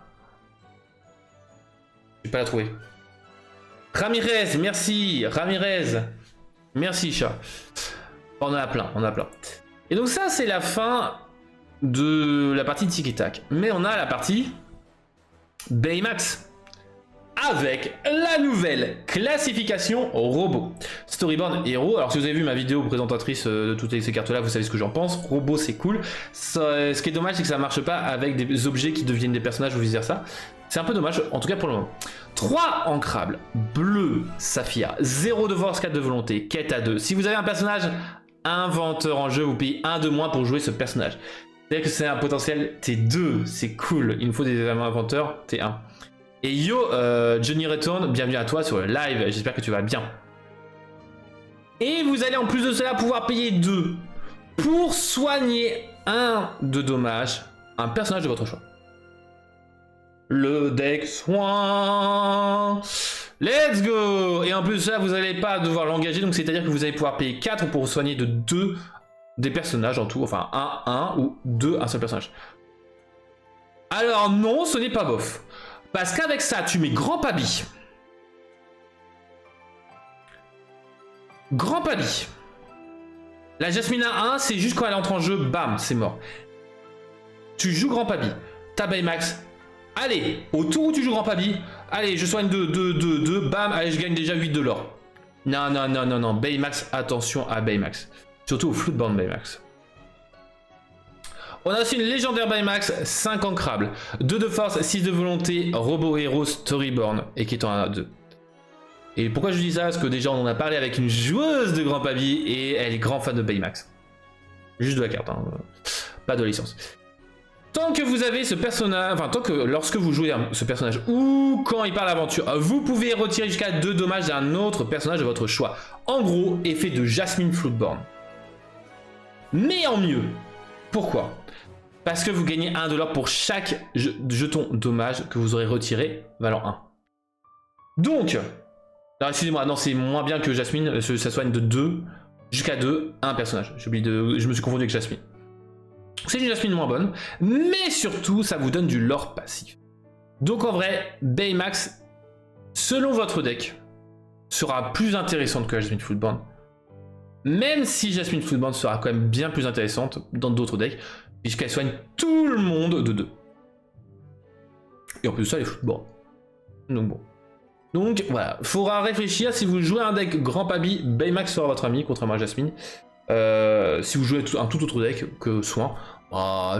Speaker 1: Je vais pas la trouver. Ramirez, merci. Ramirez. Merci, chat. On en a plein, on en a plein. Et donc ça, c'est la fin de la partie Tic et Tac. Mais on a la partie Baymax. avec la nouvelle classification robot. Storyborn héros, alors si vous avez vu ma vidéo présentatrice de toutes ces cartes là, vous savez ce que j'en pense. Robot c'est cool, ce qui est dommage c'est que ça marche pas avec des objets qui deviennent des personnages ou vice versa. C'est un peu dommage, en tout cas pour le moment. 3 ancrables, bleu, saphir, 0 de force, 4 de volonté, quête à 2. Si vous avez un personnage inventeur en jeu, vous payez 1 de moins pour jouer ce personnage. C'est-à-dire que c'est un potentiel T2, c'est cool, il nous faut des inventeurs T1. Et yo, Johnny Return, bienvenue à toi sur le live, j'espère que tu vas bien. Et vous allez en plus de cela pouvoir payer 2 pour soigner 1 de dommages, un personnage de votre choix. Le deck soin. Let's go. Et en plus de ça, vous n'allez pas devoir l'engager, donc c'est-à-dire que vous allez pouvoir payer 4 pour soigner de 2 des personnages en tout, enfin 1 ou 2, un seul personnage. Alors non, ce n'est pas bof. Parce qu'avec ça, tu mets Grand Pabi. Grand Pabi. La Jasmine à 1, c'est juste quand elle entre en jeu, bam, c'est mort. Tu joues Grand Pabi. T'as Baymax. Allez, au tour où tu joues Grand Pabi, allez, je soigne 2, bam, allez, je gagne déjà 8 de l'or. Non, non, non, non, non, Baymax, attention à Baymax. Surtout au Floodborn Baymax. On a aussi une légendaire Baymax, 5 ancrables, 2 de force, 6 de volonté, robot héros Storyborn, et qui est en 2. Et pourquoi je dis ça? Parce que déjà on en a parlé avec une joueuse de Grand Pabi, et elle est grand fan de Baymax. Juste de la carte, hein. Pas de licence. Tant que vous avez ce personnage, enfin tant que lorsque vous jouez ce personnage, ou quand il part l'aventure, vous pouvez retirer jusqu'à 2 dommages d'un autre personnage de votre choix. En gros, effet de Jasmine Floodborn. Mais en mieux. Pourquoi? Parce que vous gagnez 1 $ pour chaque jeton dommage que vous aurez retiré, valant 1. Donc, excusez-moi, non, c'est moins bien que Jasmine, ça soigne de 2 jusqu'à 2, un personnage. Je me suis confondu avec Jasmine. C'est une Jasmine moins bonne, mais surtout, ça vous donne du lore passif. Donc en vrai, Baymax, selon votre deck, sera plus intéressante que Jasmine Floodborn. Même si Jasmine Floodborn sera quand même bien plus intéressante dans d'autres decks, puisqu'elle soigne tout le monde de 2. Et en plus de ça, elle est Floodborn. Donc bon. Donc voilà, faudra réfléchir, si vous jouez un deck Grand Pabi, Baymax sera votre ami, contrairement à Jasmine. Si vous jouez un tout autre deck que Soin,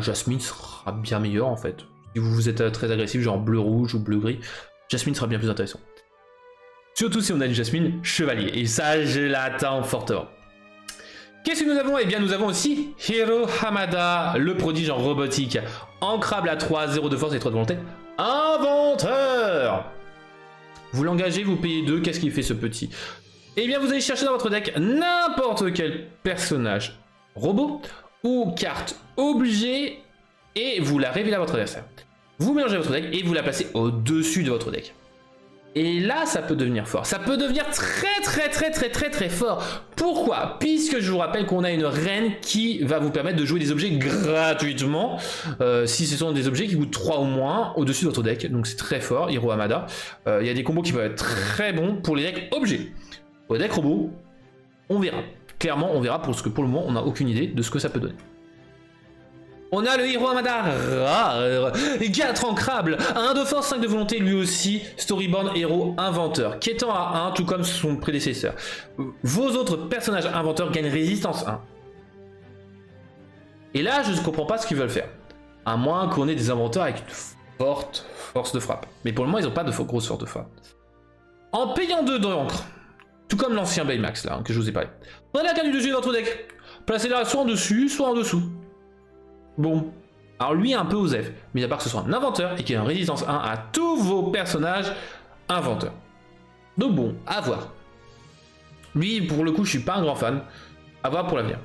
Speaker 1: Jasmine sera bien meilleur en fait. Si vous êtes très agressif, genre bleu-rouge ou bleu-gris, Jasmine sera bien plus intéressant. Surtout si on a une Jasmine chevalier, et ça je l'attends fortement. Qu'est-ce que nous avons? Eh bien nous avons aussi Hiro Hamada, le prodige en robotique, ancrable à 3, 0 de force et 3 de volonté, inventeur. Vous l'engagez, vous payez 2, qu'est-ce qu'il fait ce petit? Eh bien vous allez chercher dans votre deck n'importe quel personnage robot ou carte objet et vous la révélez à votre adversaire. Vous mélangez votre deck et vous la placez au-dessus de votre deck. Et là, ça peut devenir fort. Ça peut devenir très fort. Pourquoi? Puisque je vous rappelle qu'on a une reine qui va vous permettre de jouer des objets gratuitement. Si ce sont des objets qui coûtent 3 ou moins au-dessus de votre deck. Donc c'est très fort, Hiro Hamada. Il y a des combos qui peuvent être très bons pour les decks objets. Pour les decks robots, on verra. Clairement, on verra parce que pour le moment, on n'a aucune idée de ce que ça peut donner. On a le Hiro Hamada, 4 ancrables, 1 de force, 5 de volonté, lui aussi, Storyborn héros inventeur, qui étant à 1, tout comme son prédécesseur. Vos autres personnages inventeurs gagnent résistance 1. Et là, je ne comprends pas ce qu'ils veulent faire. À moins qu'on ait des inventeurs avec une forte force de frappe. Mais pour le moment, ils n'ont pas de grosse force de frappe. En payant 2 d'encre, tout comme l'ancien Baymax, là, que je vous ai parlé. Prenez la carte du dessus de votre deck. Placez-la soit en dessus, soit en dessous. Bon, alors lui est un peu osef, mais à part que ce soit un inventeur et qu'il ait une résistance 1 à tous vos personnages inventeurs. Donc bon, à voir. Lui, pour le coup, je suis pas un grand fan. À voir pour l'avenir.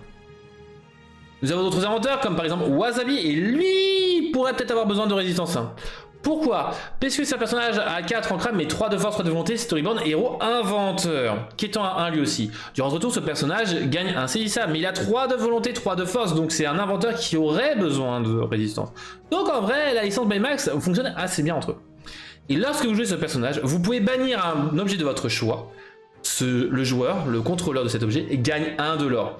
Speaker 1: Nous avons d'autres inventeurs, comme par exemple Wasabi, et lui pourrait peut-être avoir besoin de résistance 1. Pourquoi? Parce que c'est un personnage à 4 ancrables, mais 3 de force, 3 de volonté, Storyborn, héros inventeur, qui étant à 1 lui aussi. Durant ce tour, ce personnage gagne un saisissable, mais il a 3 de volonté, 3 de force, donc c'est un inventeur qui aurait besoin de résistance. Donc en vrai, la licence Baymax fonctionne assez bien entre eux. Et lorsque vous jouez ce personnage, vous pouvez bannir un objet de votre choix. Le joueur, le contrôleur de cet objet, gagne 1 de l'or.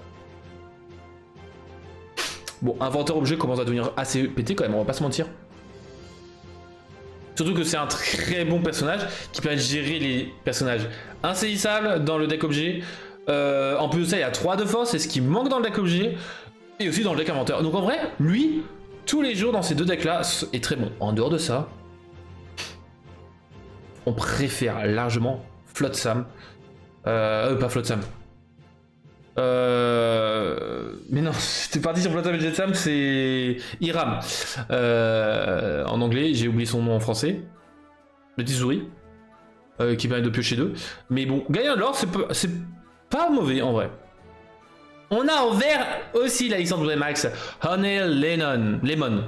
Speaker 1: Bon, inventeur objet commence à devenir assez pété quand même, on va pas se mentir. Surtout que c'est un très bon personnage qui permet de gérer les personnages insaisissables dans le deck objet. En plus de ça, il y a 3 de force, c'est ce qui manque dans le deck objet. Et aussi dans le deck inventeur. Donc en vrai, lui, tous les jours dans ces 2 decks là est très bon. En dehors de ça, on préfère largement Flotsam. Pas Flotsam. Mais non, c'était parti sur Flotsam et Jetsam, c'est Hiram. En anglais, j'ai oublié son nom en français. Le petit souris. Qui permet de piocher 2. Mais bon, gagner de l'or, c'est pas mauvais en vrai. On a en vert aussi la licence de Max. Honey Lemon.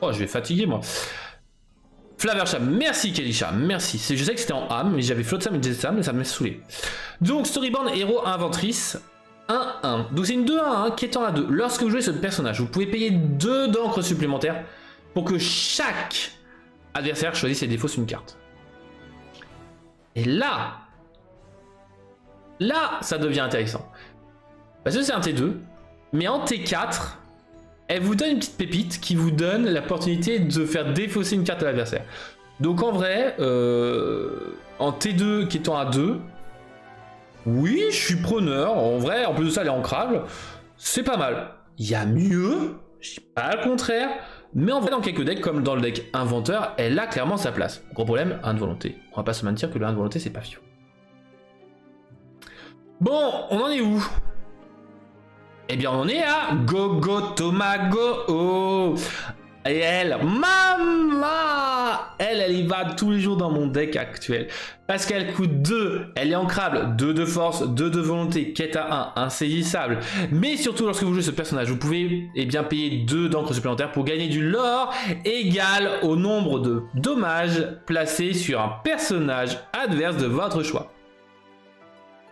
Speaker 1: Oh, je vais fatiguer moi. Flaversham, merci Kelisha, merci. Je sais que c'était en âme, mais j'avais Flotsam et Jetsam, mais ça m'a saoulé. Donc, Storyborn, héros inventrice. 1-1. Donc, c'est une 2-1 qui est en A2. Lorsque vous jouez ce personnage, vous pouvez payer 2 d'encre supplémentaires pour que chaque adversaire choisisse et défausse une carte. Et là, ça devient intéressant. Parce que c'est un T2, mais en T4, elle vous donne une petite pépite qui vous donne l'opportunité de faire défausser une carte à l'adversaire. Donc en vrai, en T2 qui est en A2, oui, je suis preneur. En vrai, en plus de ça, elle est ancrable. C'est pas mal. Il y a mieux, je dis pas le contraire, mais en vrai, dans quelques decks, comme dans le deck inventeur, elle a clairement sa place. Gros problème, 1 de volonté. On va pas se mentir que le 1 de volonté, c'est pas fio. Bon, on en est où? Eh bien, on en est à Gogo Tomago. Et elle, elle y va tous les jours dans mon deck actuel. Parce qu'elle coûte 2, elle est ancrable, 2 de force, 2 de volonté, quête à 1, insaisissable. Mais surtout, lorsque vous jouez ce personnage, vous pouvez bien payer 2 d'encre supplémentaires pour gagner du lore égal au nombre de dommages placés sur un personnage adverse de votre choix.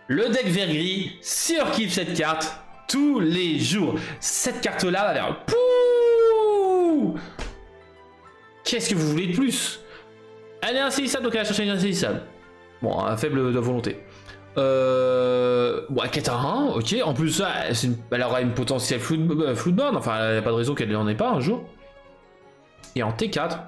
Speaker 1: Le deck vert-gris surkiffe cette carte tous les jours. Cette carte-là va vers... Pouh! Qu'est-ce que vous voulez de plus? Elle est insaisissable, donc elle va chercher une insaisissable. Bon, un faible de volonté. Ouais, quête à 1, ok. En plus, ça, elle aura une potentielle Floodborn. Enfin, il n'y a pas de raison qu'elle n'en ait pas un jour. Et en T4...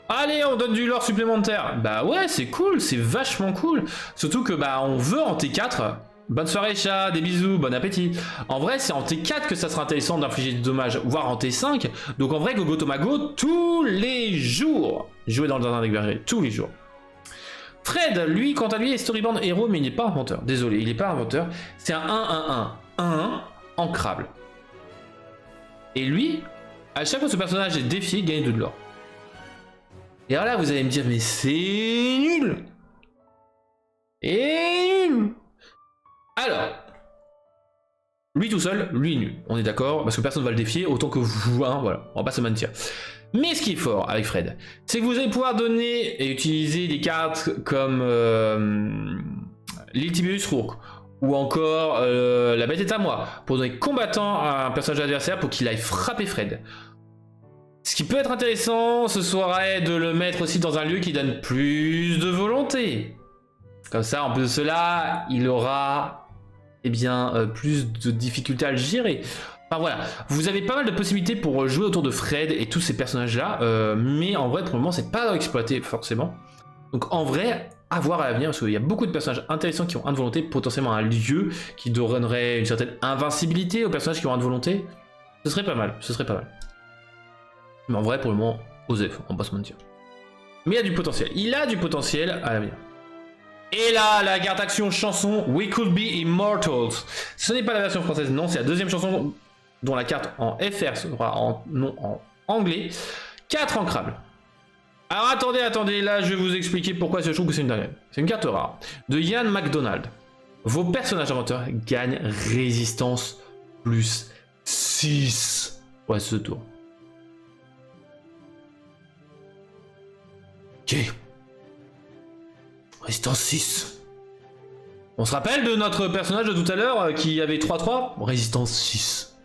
Speaker 1: Allez, on donne du lore supplémentaire. Bah ouais, c'est cool, c'est vachement cool. Surtout que bah on veut en T4. Bonne soirée chat, des bisous, bon appétit. En vrai, c'est en T4 que ça sera intéressant d'infliger des dommages, voire en T5. Donc en vrai, Gogo Tomago, tous les jours. Jouer dans le jardin avec Berger, tous les jours. Fred, lui, quant à lui, est Storyborn héros, mais il n'est pas inventeur. Désolé, il n'est pas inventeur. C'est un 1-1-1. 1 ancrable. Et lui, à chaque fois que ce personnage est défié, il gagne 2 de l'or. Et alors là, vous allez me dire, mais c'est nul. Et nul. Alors, lui tout seul, lui nul. On est d'accord, parce que personne ne va le défier, autant que vous, hein, voilà, on va pas se mentir. Mais ce qui est fort avec Fred, c'est que vous allez pouvoir donner et utiliser des cartes comme l'Iltibius Rourke, ou encore la bête est à moi, pour donner combattant à un personnage adversaire pour qu'il aille frapper Fred. Ce qui peut être intéressant, ce serait de le mettre aussi dans un lieu qui donne plus de volonté. Comme ça, en plus de cela, il aura plus de difficultés à le gérer. Enfin voilà, vous avez pas mal de possibilités pour jouer autour de Fred et tous ces personnages-là, mais en vrai, pour le moment, c'est pas exploité forcément. Donc en vrai, à voir à l'avenir, parce qu'il y a beaucoup de personnages intéressants qui ont 1 de volonté, potentiellement un lieu qui donnerait une certaine invincibilité aux personnages qui ont 1 de volonté. Ce serait pas mal, ce serait pas mal. Mais en vrai, pour le moment, Osef, on va pas se mentir. Mais il y a du potentiel. Il a du potentiel à l'avenir. Et là, la carte action chanson We Could Be Immortals. Ce n'est pas la version française, non, c'est la deuxième chanson dont la carte en FR sera en anglais. 4 ancrables. Alors attendez, là je vais vous expliquer pourquoi je trouve que c'est une dinguerie. C'est une carte rare. De Ian McDonald. Vos personnages inventeurs gagnent résistance plus 6. Ouais, ce tour. Ok. Résistance 6. On se rappelle de notre personnage de tout à l'heure qui avait 3-3. Résistance 6.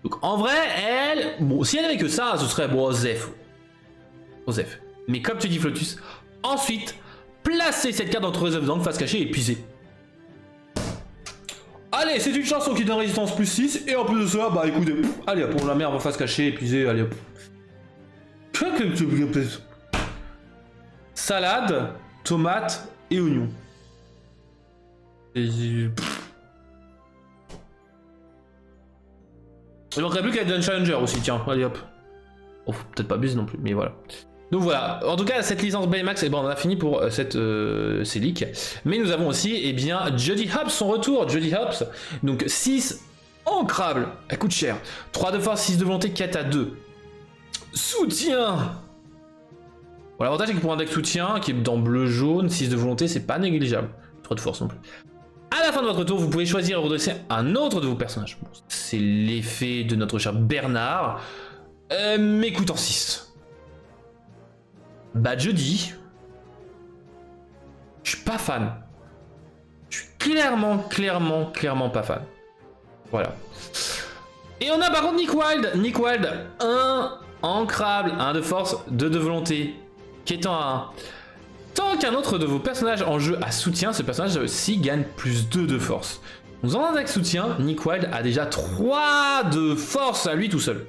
Speaker 1: Donc en vrai, elle... Bon, si elle avait que ça, ce serait bon, Osef. Mais comme tu dis Flotus, ensuite, placez cette carte entre Osef dans face cachée et épuisez. Allez, c'est une chanson qui donne résistance plus 6. Et en plus de ça, bah écoutez, allez hop, on la met en face cachée, épuisée, allez hop. salade, tomate et oignon. Il manquerait plus qu'à être un challenger aussi, tiens, allez hop. Oh, faut peut-être pas buzz non plus, mais voilà. Donc voilà, en tout cas cette licence Baymax, eh ben, on a fini pour ces leaks. Mais nous avons aussi eh bien, Jody Hobbs, son retour, Jody Hobbs. Donc 6 ancrable, elle coûte cher. 3 de force, 6 de volonté, 4 à 2. Soutien. Bon, l'avantage c'est que pour un deck soutien, qui est dans bleu-jaune, 6 de volonté, c'est pas négligeable. 3 de force non plus. À la fin de votre tour, vous pouvez choisir et redresser un autre de vos personnages. Bon, c'est l'effet de notre cher Bernard, mais coûtant 6. Bah Jody, je suis pas fan. Je suis clairement pas fan. Voilà. Et on a par contre Nick Wilde. Nick Wilde, 1 ancrable, 1 de force, 2 de volonté, qui est en 1. Tant qu'un autre de vos personnages en jeu a soutien, ce personnage-ci gagne plus 2 de force. Nous en avec soutien, Nick Wilde a déjà 3 de force à lui tout seul.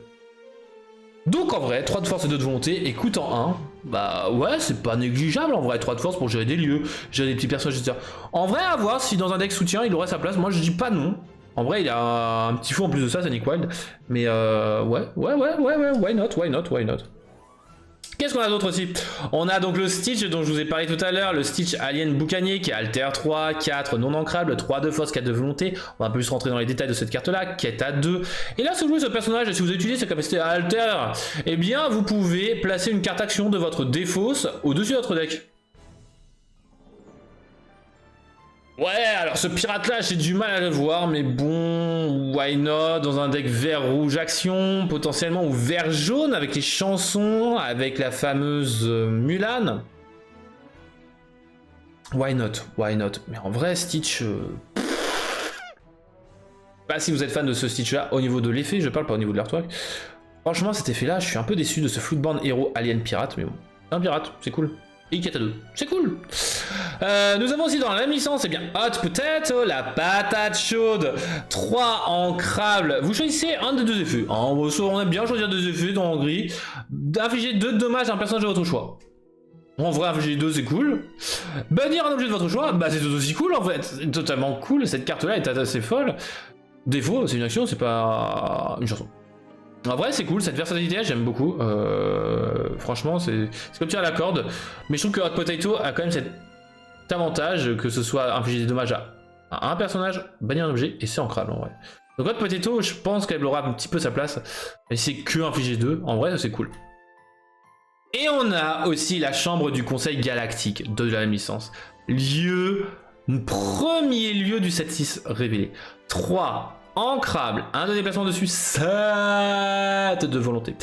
Speaker 1: Donc en vrai, 3 de force et 2 de volonté, et coûtant 1, bah ouais, c'est pas négligeable en vrai, 3 de force pour gérer des lieux, gérer des petits personnages, etc. En vrai, à voir si dans un deck soutien il aurait sa place, moi je dis pas non. En vrai, il a un petit fou en plus de ça, c'est Nick Wilde. Mais ouais, why not. Qu'est-ce qu'on a d'autre aussi? On a donc le Stitch dont je vous ai parlé tout à l'heure, le Stitch Alien Boucanier qui est Alter 3, 4 non ancrable, 3 de force, 4 de volonté. On va un peu plus rentrer dans les détails de cette carte-là, quête à 2. Et là, si vous jouez ce personnage, si vous utilisez sa capacité à Alter, eh bien, vous pouvez placer une carte action de votre défausse au-dessus de votre deck. Ouais, alors ce pirate-là, j'ai du mal à le voir, mais bon, why not, dans un deck vert-rouge action, potentiellement, ou vert-jaune, avec les chansons, avec la fameuse Mulan. Why not. Mais en vrai, Stitch... Bah, si vous êtes fan de ce Stitch-là, au niveau de l'effet, je parle pas au niveau de l'artwork. Franchement, cet effet-là, je suis un peu déçu de ce Floodborn Hero Alien Pirate, mais bon, un pirate, c'est cool. Et quête à 2, c'est cool. Nous avons aussi dans la même licence, eh bien, Hot Potato, la patate chaude, 3 ancrables. Vous choisissez un des 2 effets. On aime bien choisir 2 effets dans gris. D'infliger 2 dommages à un personnage de votre choix. En vrai, infliger 2 c'est cool. Bannir un objet de votre choix, bah c'est tout aussi cool en fait. C'est totalement cool, cette carte-là est assez folle. Défaut, c'est une action, c'est pas une chanson. En vrai, c'est cool, cette versatilité, j'aime beaucoup. Franchement, c'est comme tirer à la corde. Mais je trouve que Hot Potato a quand même cet avantage, que ce soit infliger des dommages à un personnage, bannir un objet, et c'est ancrable en vrai. Donc Hot Potato, je pense qu'elle aura un petit peu sa place. Mais c'est que infliger 2, en vrai, c'est cool. Et on a aussi la chambre du Conseil Galactique de la même licence. Premier lieu du 7-6 révélé. 3 ancrable, 1 de déplacement dessus, 7 de volonté.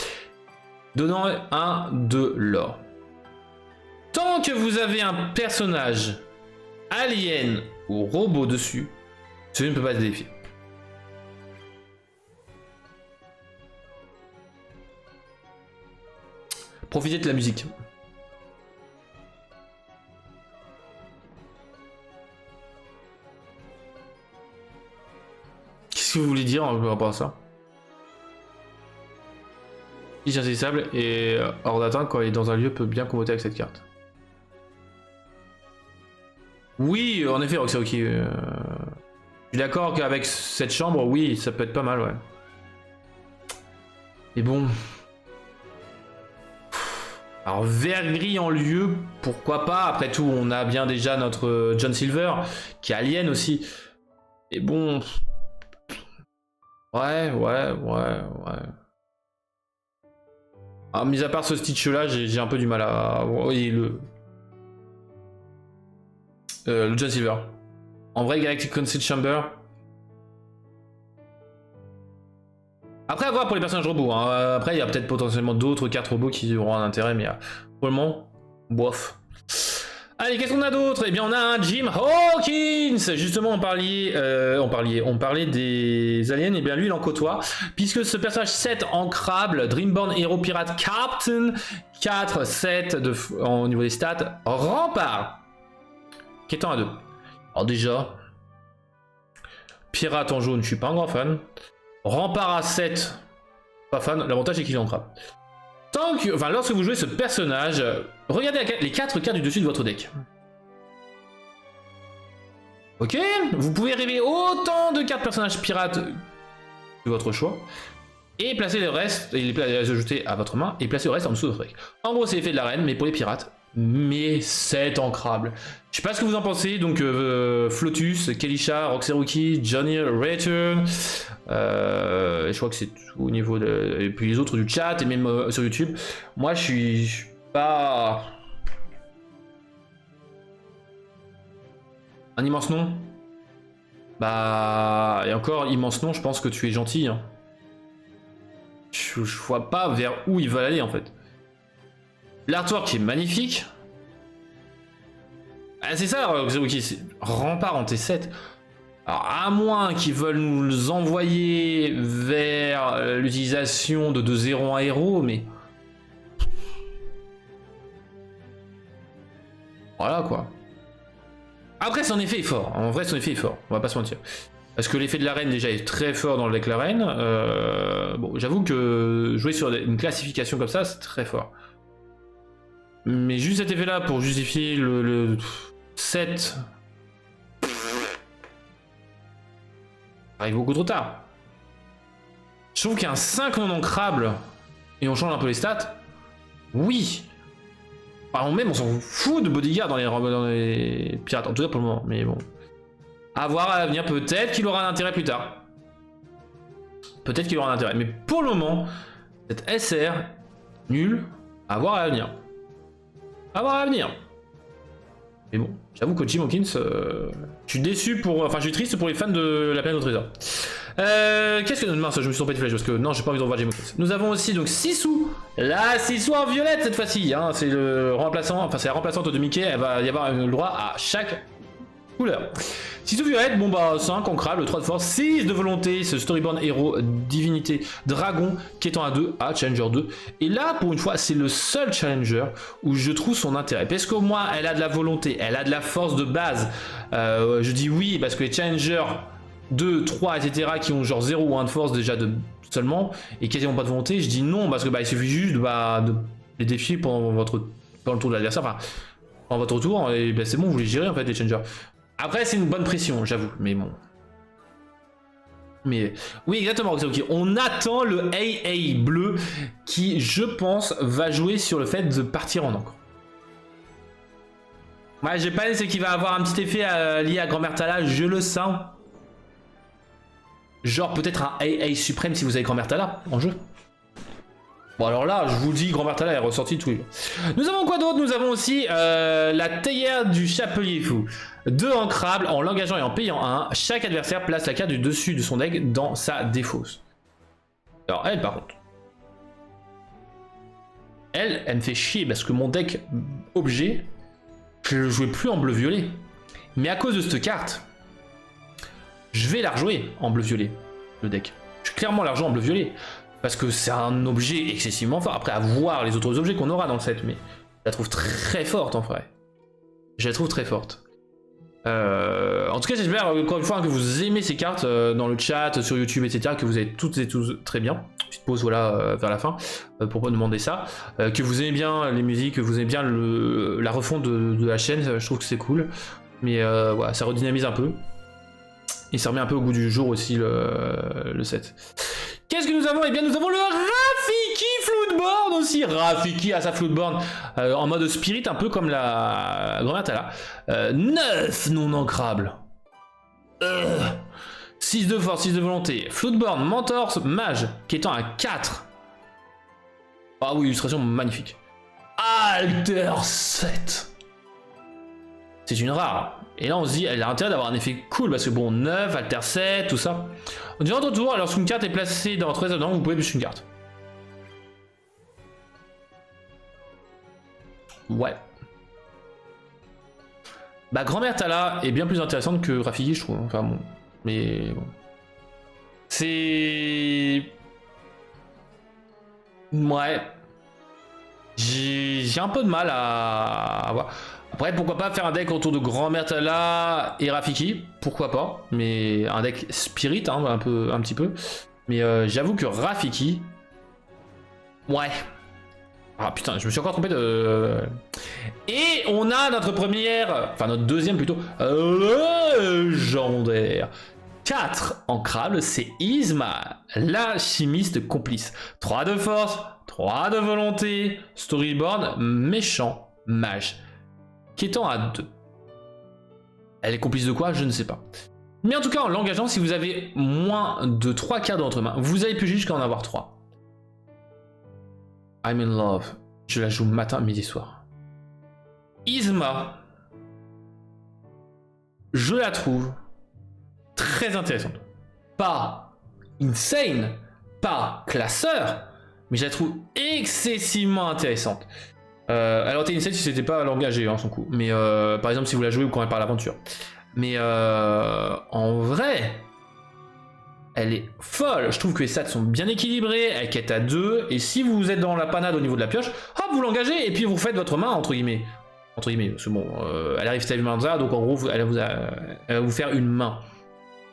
Speaker 1: Donnant 1 de l'or. Tant que vous avez un personnage alien ou robot dessus, celui ne peut pas se défier. Profitez de la musique. Qu'est-ce que vous voulez dire par rapport à ça? Si insaisissable et hors d'atteinte quand il est dans un lieu peut bien comboter avec cette carte. Oui, en effet, Roxy, je suis d'accord qu'avec cette chambre, oui, ça peut être pas mal, ouais. Mais bon... Alors, vert-gris en lieu, pourquoi pas? Après tout, on a bien déjà notre John Silver, qui est alien aussi. Et bon... Ouais. Ah, mis à part ce Stitch-là, j'ai un peu du mal à... Oui, le John Silver. En vrai, Galactic Council Chamber... Après, à voir pour les personnages robots. Hein. Après, il y a peut-être potentiellement d'autres cartes robots qui auront un intérêt, mais pour le moment, bof. Allez, qu'est-ce qu'on a d'autre? Eh bien, on a un Jim Hawkins. Justement, on parlait des aliens. Et bien, lui, il en côtoie. Puisque ce personnage 7 ancrable, Dreamborn Hero Pirate Captain, 4, 7 au niveau des stats, Rempart, qui est en A2. Alors déjà, Pirate en jaune, je suis pas un grand fan. Rempart à 7, pas fan. L'avantage, c'est qu'il est ancrable. lorsque vous jouez ce personnage, regardez les 4 cartes du dessus de votre deck. Ok, vous pouvez révéler autant de cartes personnages pirates de votre choix. Et placer le reste, et les ajouter à votre main, et placer le reste en dessous de votre deck. En gros, c'est l'effet de l'arène, mais pour les pirates. Mais c'est ancrable. Je sais pas ce que vous en pensez, donc Flotus, Kelisha, Roxeruki, Johnny Return. Je crois que c'est tout au niveau de. Et puis les autres du chat, et même sur YouTube. Moi, je suis pas. Un immense nom. Bah. Et encore, immense nom, je pense que tu es gentil. Hein. Je vois pas vers où ils veulent aller en fait. L'artwork est magnifique. Ah, c'est ça, c'est rempart en T7. Alors, à moins qu'ils veulent nous envoyer vers l'utilisation de 2-0 héros, mais. Voilà quoi. Après, son effet est fort. En vrai, son effet est fort. On va pas se mentir. Parce que l'effet de l'arène déjà est très fort dans le deck l'arène. Bon, j'avoue que jouer sur une classification comme ça, c'est très fort. Mais juste cet effet-là pour justifier le 7 arrive beaucoup trop tard. Je trouve qu'un 5 non ancrable et on change un peu les stats. Oui. Enfin, même on s'en fout de bodyguard dans les pirates, en tout cas pour le moment. Mais bon. À voir à l'avenir, peut-être qu'il aura un intérêt plus tard. Peut-être qu'il aura un intérêt. Mais pour le moment, cette SR, nul, à voir à l'avenir. À voir à l'avenir. Mais bon, j'avoue que Jim Hawkins, je suis déçu pour. Enfin, je suis triste pour les fans de la planète au trésor. Qu'est-ce que. Mince, je me suis trompé de flèche parce que non, j'ai pas envie de revoir Jim Hawkins. Nous avons aussi donc Sissou. La Sissou en violette cette fois-ci. Hein, c'est le remplaçant. Enfin, c'est la remplaçante de Mickey. Elle va y avoir le droit à chaque couleur. Sissou violette, bon bah 5 ancrable, 3 de force, 6 de volonté, ce storyboard héros, divinité, dragon, qui est en A2, à Challenger 2. Et là, pour une fois, c'est le seul Challenger où je trouve son intérêt. Parce qu'au moins, elle a de la volonté, elle a de la force de base. Je dis oui, parce que les Challenger 2, 3, etc., qui ont genre 0 ou 1 de force déjà seulement, et quasiment pas de volonté, je dis non, parce que bah, il suffit juste de les défier pendant le tour de l'adversaire, enfin, pendant votre tour, et bah, c'est bon, vous les gérez en fait, les Challengers. Après, c'est une bonne pression, j'avoue, mais bon. Mais oui, exactement, okay. On attend le AA bleu qui, je pense, va jouer sur le fait de partir en encre. Ouais, j'ai pas dit, c'est qu'il va avoir un petit effet lié à Grand-Mère Tala, je le sens. Genre peut-être un AA suprême si vous avez Grand-Mère Tala en jeu. Bon alors là, je vous dis, Grand-Mère Tala est ressorti tous les jours. Nous avons quoi d'autre? Nous avons aussi la théière du Chapelier Fou. 2 ancrables, en l'engageant et en payant 1, chaque adversaire place la carte du dessus de son deck dans sa défausse. Alors elle par contre, elle me fait chier parce que mon deck objet, je ne le jouais plus en bleu-violet. Mais à cause de cette carte, je vais la rejouer en bleu-violet, le deck. Je vais clairement la rejouer en bleu-violet. Parce que c'est un objet excessivement fort. Après, à voir les autres objets qu'on aura dans le set, mais je la trouve très forte en vrai. Je la trouve très forte. En tout cas, j'espère encore une fois que vous aimez ces cartes dans le chat, sur YouTube, etc. Que vous avez toutes et tous très bien. Petite pause voilà vers la fin pour pas demander ça. Que vous aimez bien les musiques, que vous aimez bien la refonte de la chaîne. Je trouve que c'est cool. Mais voilà, ça redynamise un peu. Et ça remet un peu au goût du jour aussi le set. Qu'est-ce que nous avons? Eh bien nous avons le Rafiki Floodborn aussi. Rafiki à sa Floodborn en mode spirit, un peu comme la Grand-Mère Tala. 9 non ancrables. 6 de force, 6 de volonté. Floodborn, Mentor, Mage, qui étant à 4. Ah oui, illustration magnifique. Alter 7. C'est une rare. Et là on se dit, elle a intérêt d'avoir un effet cool, parce que bon, 9, Alter 7, tout ça. Durant votre tour, lorsqu'une carte est placée dans votre raisonnement, vous pouvez piocher une carte. Ouais. Bah, Grand-Mère Tala est bien plus intéressante que Rafiki, je trouve. Enfin bon. Mais bon. C'est. Ouais. J'ai un peu de mal à voir. Après, pourquoi pas faire un deck autour de Grand-Mère Tala et Rafiki, pourquoi pas, mais un deck Spirit, hein, un petit peu. Mais j'avoue que Rafiki, ouais, Ah putain, je me suis encore trompé de... Et on a notre première, enfin notre deuxième plutôt, légendaire. 4 ancrables, c'est Yzma, la chimiste complice. 3 de force, 3 de volonté, storyboard, méchant, mage. Quêtant à 2. Elle est complice de quoi? Je ne sais pas. Mais en tout cas, en l'engageant, si vous avez moins de 3 cartes dans votre main, vous allez piocher jusqu'à en avoir 3. I'm in love. Je la joue matin, midi, soir. Yzma. Je la trouve très intéressante. Pas insane, pas classeur, mais je la trouve excessivement intéressante. Elle aurait été insane si c'était pas l'engager, hein, son coup. Mais par exemple, si vous la jouez ou quand elle part l'aventure. Mais en vrai, elle est folle. Je trouve que les stats sont bien équilibrés. Elle quête à 2. Et si vous êtes dans la panade au niveau de la pioche, hop, vous l'engagez et puis vous faites votre main, entre guillemets. Entre guillemets, parce que bon, elle arrive Steve Manza, donc en gros, elle va vous faire une main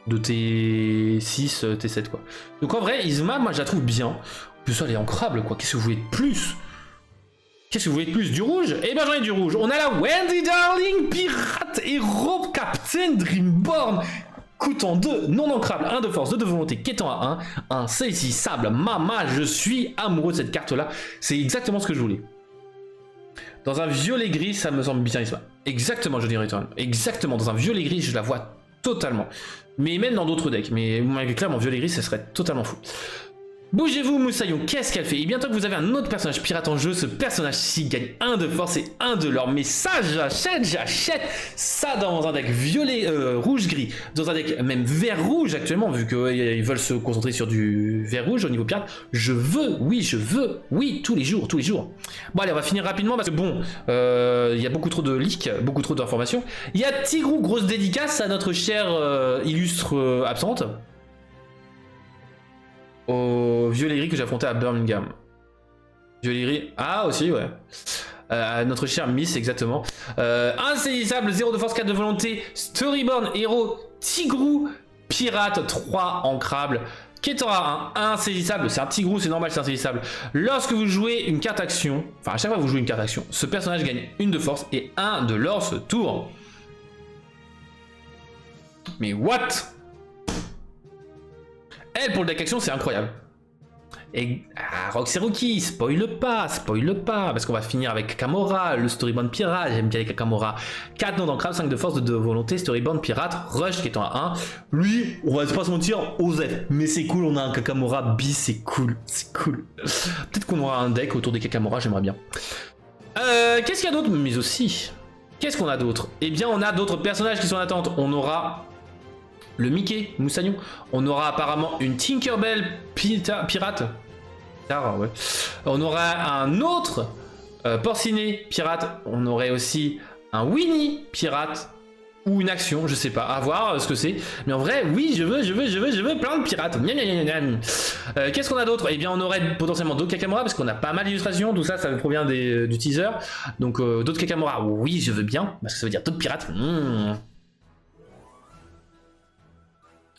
Speaker 1: de T6, T7, quoi. Donc en vrai, Yzma, moi je la trouve bien. En plus, elle est ancrable, quoi. Qu'est-ce que vous voulez de plus? Qu'est-ce que vous voulez de plus? Du rouge? Eh ben j'en ai du rouge. On a la Wendy Darling, pirate, héros, Captain Dreamborn. Coûtant 2, non ancrable, 1 de force, 2 de volonté, quêtant à 1, insaisissable. Mama, je suis amoureux de cette carte-là. C'est exactement ce que je voulais. Dans un violet gris, ça me semble bien Yzma. Exactement, je dirais. Exactement, dans un violet gris, je la vois totalement. Mais même dans d'autres decks. Mais clairement, violet gris, ça serait totalement fou. Bougez-vous, Moussaillon, qu'est-ce qu'elle fait? Et bientôt que vous avez un autre personnage pirate en jeu, ce personnage-ci gagne 1 de force et 1 de l'or. Mais ça, j'achète ça dans un deck violet, rouge-gris, dans un deck même vert-rouge actuellement, vu qu'ils veulent se concentrer sur du vert-rouge au niveau pirate. Je veux, oui, tous les jours. Bon, allez, on va finir rapidement parce que bon, il y a beaucoup trop de leaks, beaucoup trop d'informations. Il y a Tigrou, grosse dédicace à notre chère illustre absente. Au violet gris que j'ai affronté à Birmingham. Violet gris. Ah, aussi, ouais. Notre cher Miss, exactement. Insaisissable, 0 de force, 4 de volonté. Storyborn, héros, Tigrou, pirate, 3 ancrables. Ketora 1, insaisissable. C'est un Tigrou, c'est normal, c'est insaisissable. Lorsque vous jouez une carte action, enfin, à chaque fois que vous jouez une carte action, ce personnage gagne 1 de force et 1 de l'or ce tour. Mais what? Elle, pour le deck action, c'est incroyable. Et Roxy, spoil pas, parce qu'on va finir avec Kamora, le Storybound Pirate, j'aime bien les Kamora. 4 noms d'ancrage, 5 de force, 2 de volonté, Storybound Pirate, Rush qui est en 1. Lui, on va pas se mentir, OZ, mais c'est cool, on a un Kakamora bis, c'est cool. Peut-être qu'on aura un deck autour des Kakamora, j'aimerais bien. Qu'est-ce qu'il y a d'autre? Mais aussi, qu'est-ce qu'on a d'autre? Eh bien, on a d'autres personnages qui sont en attente. On aura le Mickey, Moussaillon. On aura apparemment une Tinkerbell pirate. Ah, ouais. On aura un autre Porcinet pirate. On aurait aussi un Winnie pirate. Ou une action, je sais pas, à voir ce que c'est. Mais en vrai, oui, je veux plein de pirates. Qu'est-ce qu'on a d'autre? Eh bien, on aurait potentiellement d'autres Kakamora, parce qu'on a pas mal d'illustrations. Tout ça, ça provient du teaser. Donc, d'autres Kakamora, oui, je veux bien, parce que ça veut dire d'autres pirates.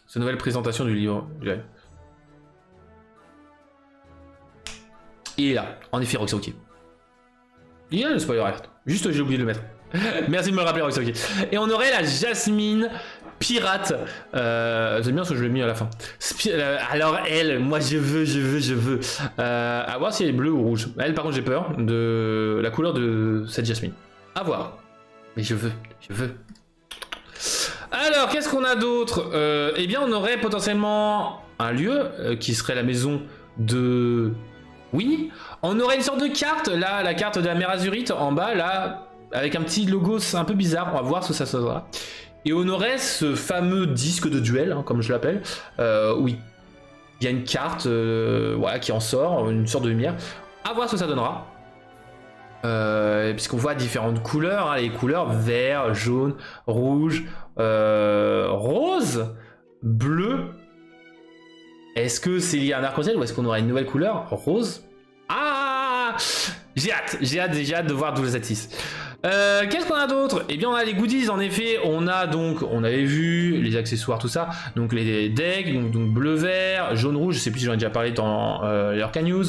Speaker 1: Cette nouvelle présentation du livre. Il est là, en effet, Roxy, ok. Il y a le spoiler alert. Juste, j'ai oublié de le mettre. Merci de me le rappeler, Roxy, ok. Et on aurait la Jasmine pirate. J'aime bien ce que je l'ai mis à la fin. Alors, elle, moi, je veux. À voir si elle est bleue ou rouge. Elle, par contre, j'ai peur de la couleur de cette Jasmine. À voir. Mais je veux. Alors, qu'est-ce qu'on a d'autre? Eh bien, on aurait potentiellement un lieu qui serait la maison de Winnie. On aurait une sorte de carte, là, la carte de la mer Azurite, en bas, là, avec un petit logo un peu bizarre. On va voir ce que ça sera. Et on aurait ce fameux disque de duel, hein, comme je l'appelle, où il y a une carte voilà, qui en sort, une sorte de lumière. À voir ce que ça donnera. Puisqu'on voit différentes couleurs, hein, les couleurs vert, jaune, rouge, rose, bleu. Est-ce que c'est lié à un arc-en-ciel ou est-ce qu'on aura une nouvelle couleur? Rose. Ah, j'ai hâte de voir d'où les attisse. Qu'est-ce qu'on a d'autre? Eh bien, on a les goodies, en effet. On a donc, on avait vu les accessoires, tout ça. Donc, les decks, donc bleu-vert, jaune-rouge. Je sais plus si j'en ai déjà parlé dans les Arca News.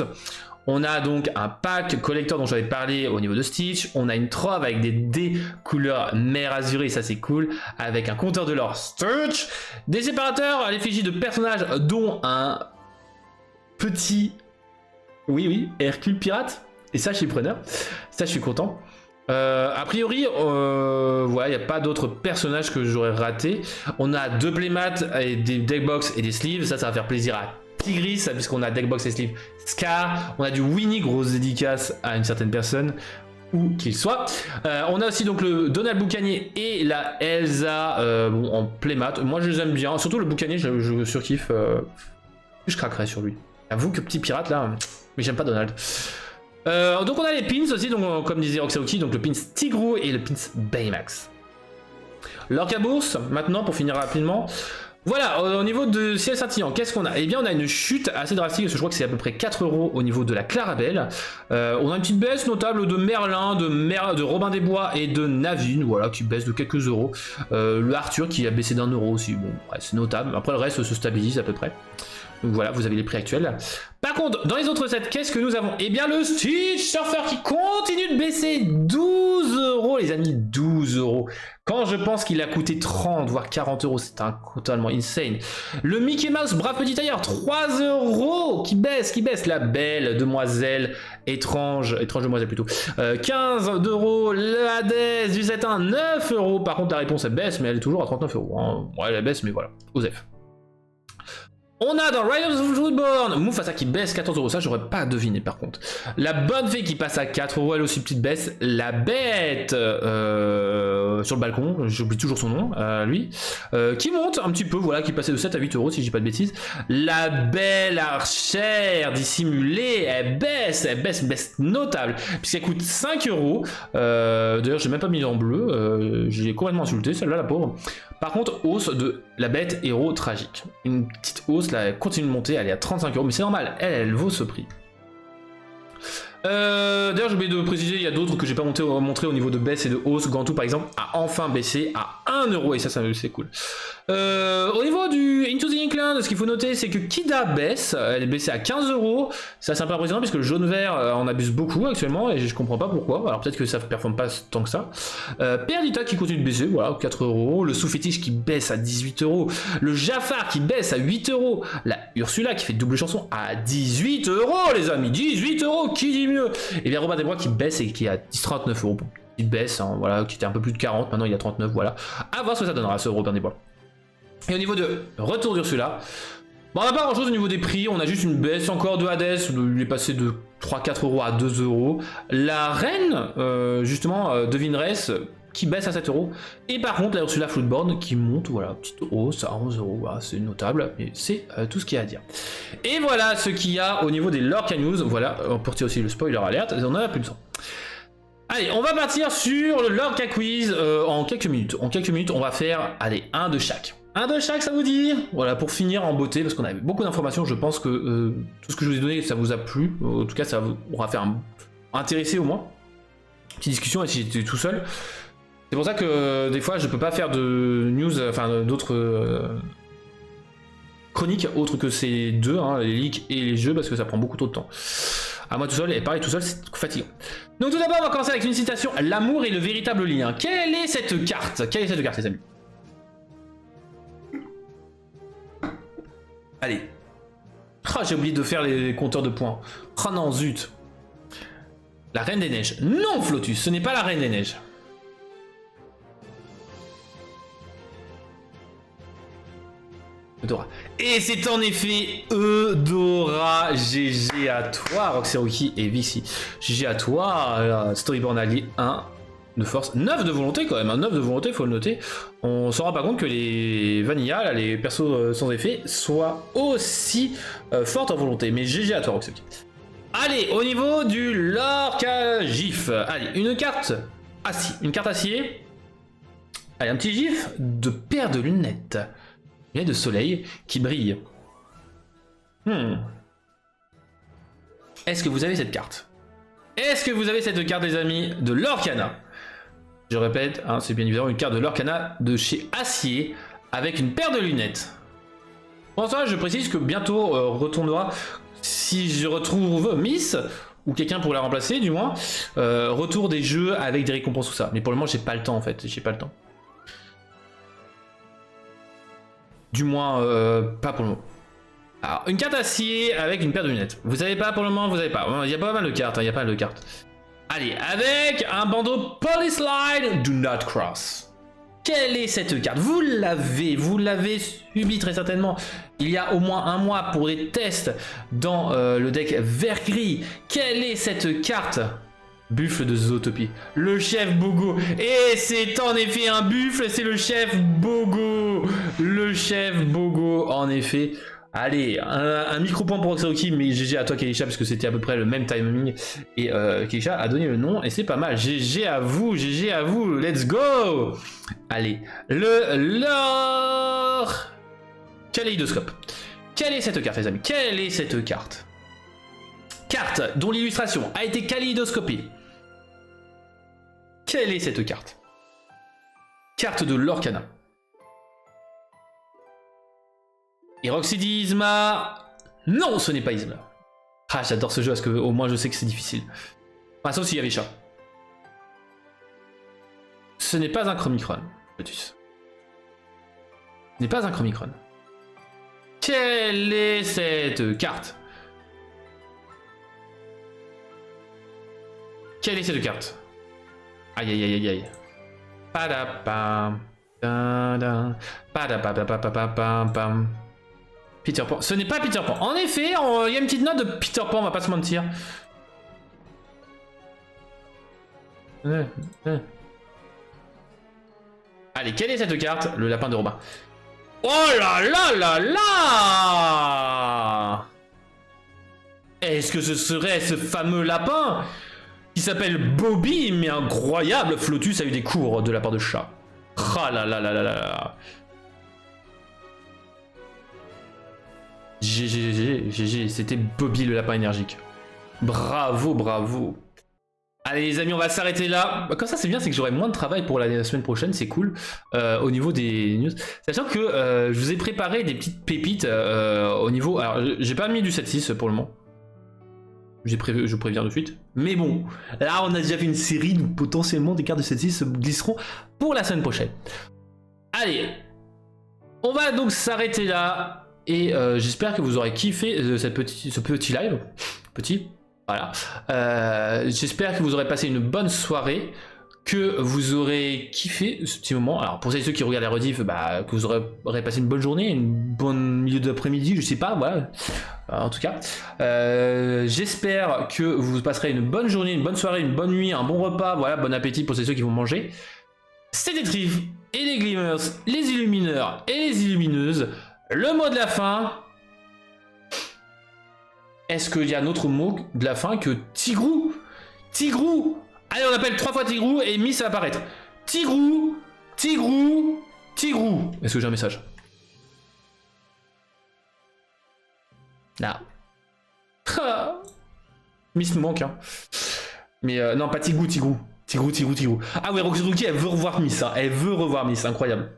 Speaker 1: On a donc un pack collector dont j'avais parlé au niveau de Stitch. On a une trove avec des dés couleur mer azurée, ça c'est cool. Avec un compteur de l'or Stitch. Des séparateurs à l'effigie de personnages dont un petit... Oui, Hercule pirate. Et ça je suis preneur. Ça je suis content. A priori, voilà, il n'y a pas d'autres personnages que j'aurais raté. On a 2 playmats et des deckbox et des sleeves. Ça va faire plaisir à Tigris, puisqu'on a deckbox et sleeve Scar. On a du Winnie, grosse dédicace à une certaine personne, où qu'il soit. On a aussi donc le Donald Boucanier et la Elsa bon, en playmat. Moi je les aime bien, surtout le Boucanier, je surkiffe. Je craquerais sur lui. Avoue que petit pirate là, mais j'aime pas Donald. Donc on a les pins aussi, donc, comme disait Roxaoki, donc le pins Tigrou et le pins Baymax. L'orca bourse, maintenant pour finir rapidement. Voilà, au niveau de ciel scintillant, qu'est-ce qu'on a? Eh bien on a une chute assez drastique, parce que je crois que c'est à peu près 4 € au niveau de la Clarabelle. On a une petite baisse notable de Merlin, de Robin des Bois et de Navine, voilà, qui baisse de quelques euros. Le Arthur qui a baissé d'1 € aussi, bon, ouais, c'est notable. Après le reste se stabilise à peu près. Donc voilà, vous avez les prix actuels. Par contre, dans les autres sets, qu'est-ce que nous avons? Eh bien, le Stitch Surfer qui continue de baisser, 12 € les amis, 12 €. Quand je pense qu'il a coûté 30, voire 40 €, c'est totalement insane. Le Mickey Mouse Brave Petit Tailleur, 3 € qui baisse. La belle demoiselle étrange demoiselle plutôt, 15 €. Le Hades du Satin, 9 €. Par contre, la réponse elle baisse, mais elle est toujours à 39 €. Hein. Ouais, elle baisse, mais voilà, Osef. On a dans Riders of Woodbourne Mufasa qui baisse 14 €, ça j'aurais pas deviné par contre. La bonne fée qui passe à 4 €, elle aussi petite baisse. La bête sur le balcon, j'oublie toujours son nom, lui, qui monte un petit peu, voilà, qui passait de 7 à 8 € si je dis pas de bêtises. La belle archère dissimulée, elle baisse notable, puisqu'elle coûte 5 €. D'ailleurs j'ai même pas mis en bleu, j'ai complètement insulté celle-là, la pauvre. Par contre, hausse de la bête héros tragique. Une petite hausse, là, elle continue de monter, elle est à 35 €, mais c'est normal, elle vaut ce prix. D'ailleurs, j'ai oublié de préciser, il y a d'autres que j'ai pas montré au niveau de baisse et de hausse. Gantou, par exemple, a enfin baissé à 1 €, et ça c'est cool. Au niveau du Into the Inkland, ce qu'il faut noter, c'est que Kida baisse, elle est baissée à 15 €. Ça, c'est un peu impressionnant, puisque le jaune-vert en abuse beaucoup actuellement, et je comprends pas pourquoi. Alors, peut-être que ça ne performe pas tant que ça. Perdita qui continue de baisser, voilà, 4 €. Le Sous-Fétiche qui baisse à 18 €. Le Jafar qui baisse à 8 €. La Ursula qui fait double chanson à 18 €, les amis. 18 €, qui dit mieux? Et bien Robin des Bois qui baisse et qui est à 39 €. Bon, petite baisse, hein, voilà, qui était un peu plus de 40, maintenant il y a 39, voilà. À voir ce que ça donnera, ce Robin des Bois. Et au niveau de retour d'Ursula, bon, on n'a pas grand chose au niveau des prix, on a juste une baisse encore de Hades, il est passé de 3-4 € à 2 €. La reine, justement, de Vinress, qui baisse à 7 €. Et par contre, la Ursula Floodborn qui monte, voilà, petite hausse à 11 €, voilà, c'est notable, mais c'est tout ce qu'il y a à dire. Et voilà ce qu'il y a au niveau des Lorca News, voilà, on peut aussi le spoiler alert, on en a plus besoin. Allez, on va partir sur le Lorca Quiz en quelques minutes. En quelques minutes, on va faire, allez, un de chaque. Un de chaque, ça vous dit? Voilà, pour finir en beauté, parce qu'on avait beaucoup d'informations, je pense que tout ce que je vous ai donné, ça vous a plu. En tout cas, ça vous aura fait intéressé au moins. Petite discussion, et si j'étais tout seul. C'est pour ça que des fois, je peux pas faire de news, enfin d'autres chroniques autres que ces deux, hein, les leaks et les jeux, parce que ça prend beaucoup trop de temps. À moi tout seul, et pareil tout seul, c'est fatigant. Donc tout d'abord, on va commencer avec une citation. L'amour est le véritable lien. Quelle est cette carte? Quelle est cette carte, les amis? Allez. Ah, j'ai oublié de faire les compteurs de points. Ah non, zut. La Reine des Neiges. Non, Flotus, ce n'est pas la Reine des Neiges. Eudora. Et c'est en effet Eudora. GG à toi, Roxeroki et Vixie. GG à toi, Storyborn Allié 1 de force. 9 de volonté quand même, hein. 9 de volonté, faut le noter. On s'en rend pas compte que les Vanilla, là, les persos sans effet, soient aussi fortes en volonté. Mais GG à toi, Roxeroki. Allez, au niveau du Lorca GIF. Allez, une carte acier. Une carte acier. Allez, un petit GIF de paire de lunettes. De soleil qui brille. Est-ce que vous avez cette carte? Est-ce que vous avez cette carte, les amis, de Lorcana? Je répète, hein, c'est bien évidemment une carte de Lorcana de chez Acier avec une paire de lunettes. Pour ça, je précise que bientôt retournera si je retrouve Miss, ou quelqu'un pour la remplacer du moins, retour des jeux avec des récompenses, tout ça. Mais pour le moment, j'ai pas le temps en fait, j'ai pas le temps. Du moins, pas pour le moment. Alors, une carte acier avec une paire de lunettes. Vous avez pas pour le moment, vous avez pas. Il y a pas mal de cartes, il y a pas mal de cartes. Allez, avec un bandeau Police Line, Do Not Cross. Quelle est cette carte? Vous l'avez subi très certainement il y a au moins un mois pour des tests dans le deck vert-gris. Quelle est cette carte? Buffle de Zootopie, le chef Bogo. Et c'est en effet un buffle, c'est le chef Bogo. Le chef Bogo, en effet. Allez, un micro-point pour Roxaroki, mais GG à toi Kelisha, parce que c'était à peu près le même timing. Et Kelisha a donné le nom, et c'est pas mal. GG à vous, let's go. Allez, le lore Kaléidoscope. Quelle est cette carte, les amis? Quelle est cette carte? Carte dont l'illustration a été kaléidoscopée. Quelle est cette carte? Carte de l'Orcana. Et Roxy dit Isma. Non, ce n'est pas Isma. Ah, j'adore ce jeu parce que au moins je sais que c'est difficile. Enfin, sauf s'il y avait chat. Ce n'est pas un Chromicron, Lotus. Ce n'est pas un Chromicron. Quelle est cette carte? Quelle est cette carte? Aïe aïe aïe aïe aïe. Padapam. Padapapapapapam. Peter Pan. Ce n'est pas Peter Pan. En effet, il y a une petite note de Peter Pan, on va pas se mentir. Allez, quelle est cette carte? Le lapin de Robin. Oh là là là là! Est-ce que ce serait ce fameux lapin qui s'appelle Bobby, mais incroyable? Flotus a eu des cours de la part de chat. Ah là là là là là. GG, c'était Bobby le lapin énergique. Bravo, bravo. Allez les amis, on va s'arrêter là. Comme ça c'est bien, c'est que j'aurai moins de travail pour la semaine prochaine, c'est cool. Au niveau des news. Sachant que je vous ai préparé des petites pépites au niveau... Alors j'ai pas mis du 7-6 pour le moment. Je vous préviens de suite. Mais bon, là on a déjà fait une série, donc potentiellement des cartes de 7-6 glisseront pour la semaine prochaine. Allez, on va donc s'arrêter là. Et j'espère que vous aurez kiffé ce petit live. Voilà. J'espère que vous aurez passé une bonne soirée, que vous aurez kiffé ce petit moment. Alors pour ceux qui regardent les rediff, que vous aurez passé une bonne journée, une bonne milieu d'après-midi, je sais pas, voilà. En tout cas, j'espère que vous passerez une bonne journée, une bonne soirée, une bonne nuit, un bon repas, voilà, bon appétit pour ceux qui vont manger. C'était Trif et les Glimmers, les illumineurs et les illumineuses. Le mot de la fin. Est-ce qu'il y a un autre mot de la fin que Tigrou? Tigrou. Allez, on appelle 3 fois Tigrou et Miss va apparaître. Tigrou, Tigrou, Tigrou. Est-ce que j'ai un message? Là. Miss nous manque, hein. Mais non, pas Tigrou, Tigrou. Tigrou. Ah ouais, Roxy, elle veut revoir Miss, hein. Elle veut revoir Miss, incroyable.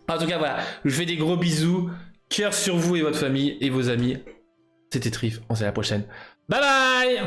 Speaker 1: En tout cas, voilà, je vous fais des gros bisous. Cœur sur vous et votre famille et vos amis. C'était Trif, on se dit à la prochaine. Bye bye!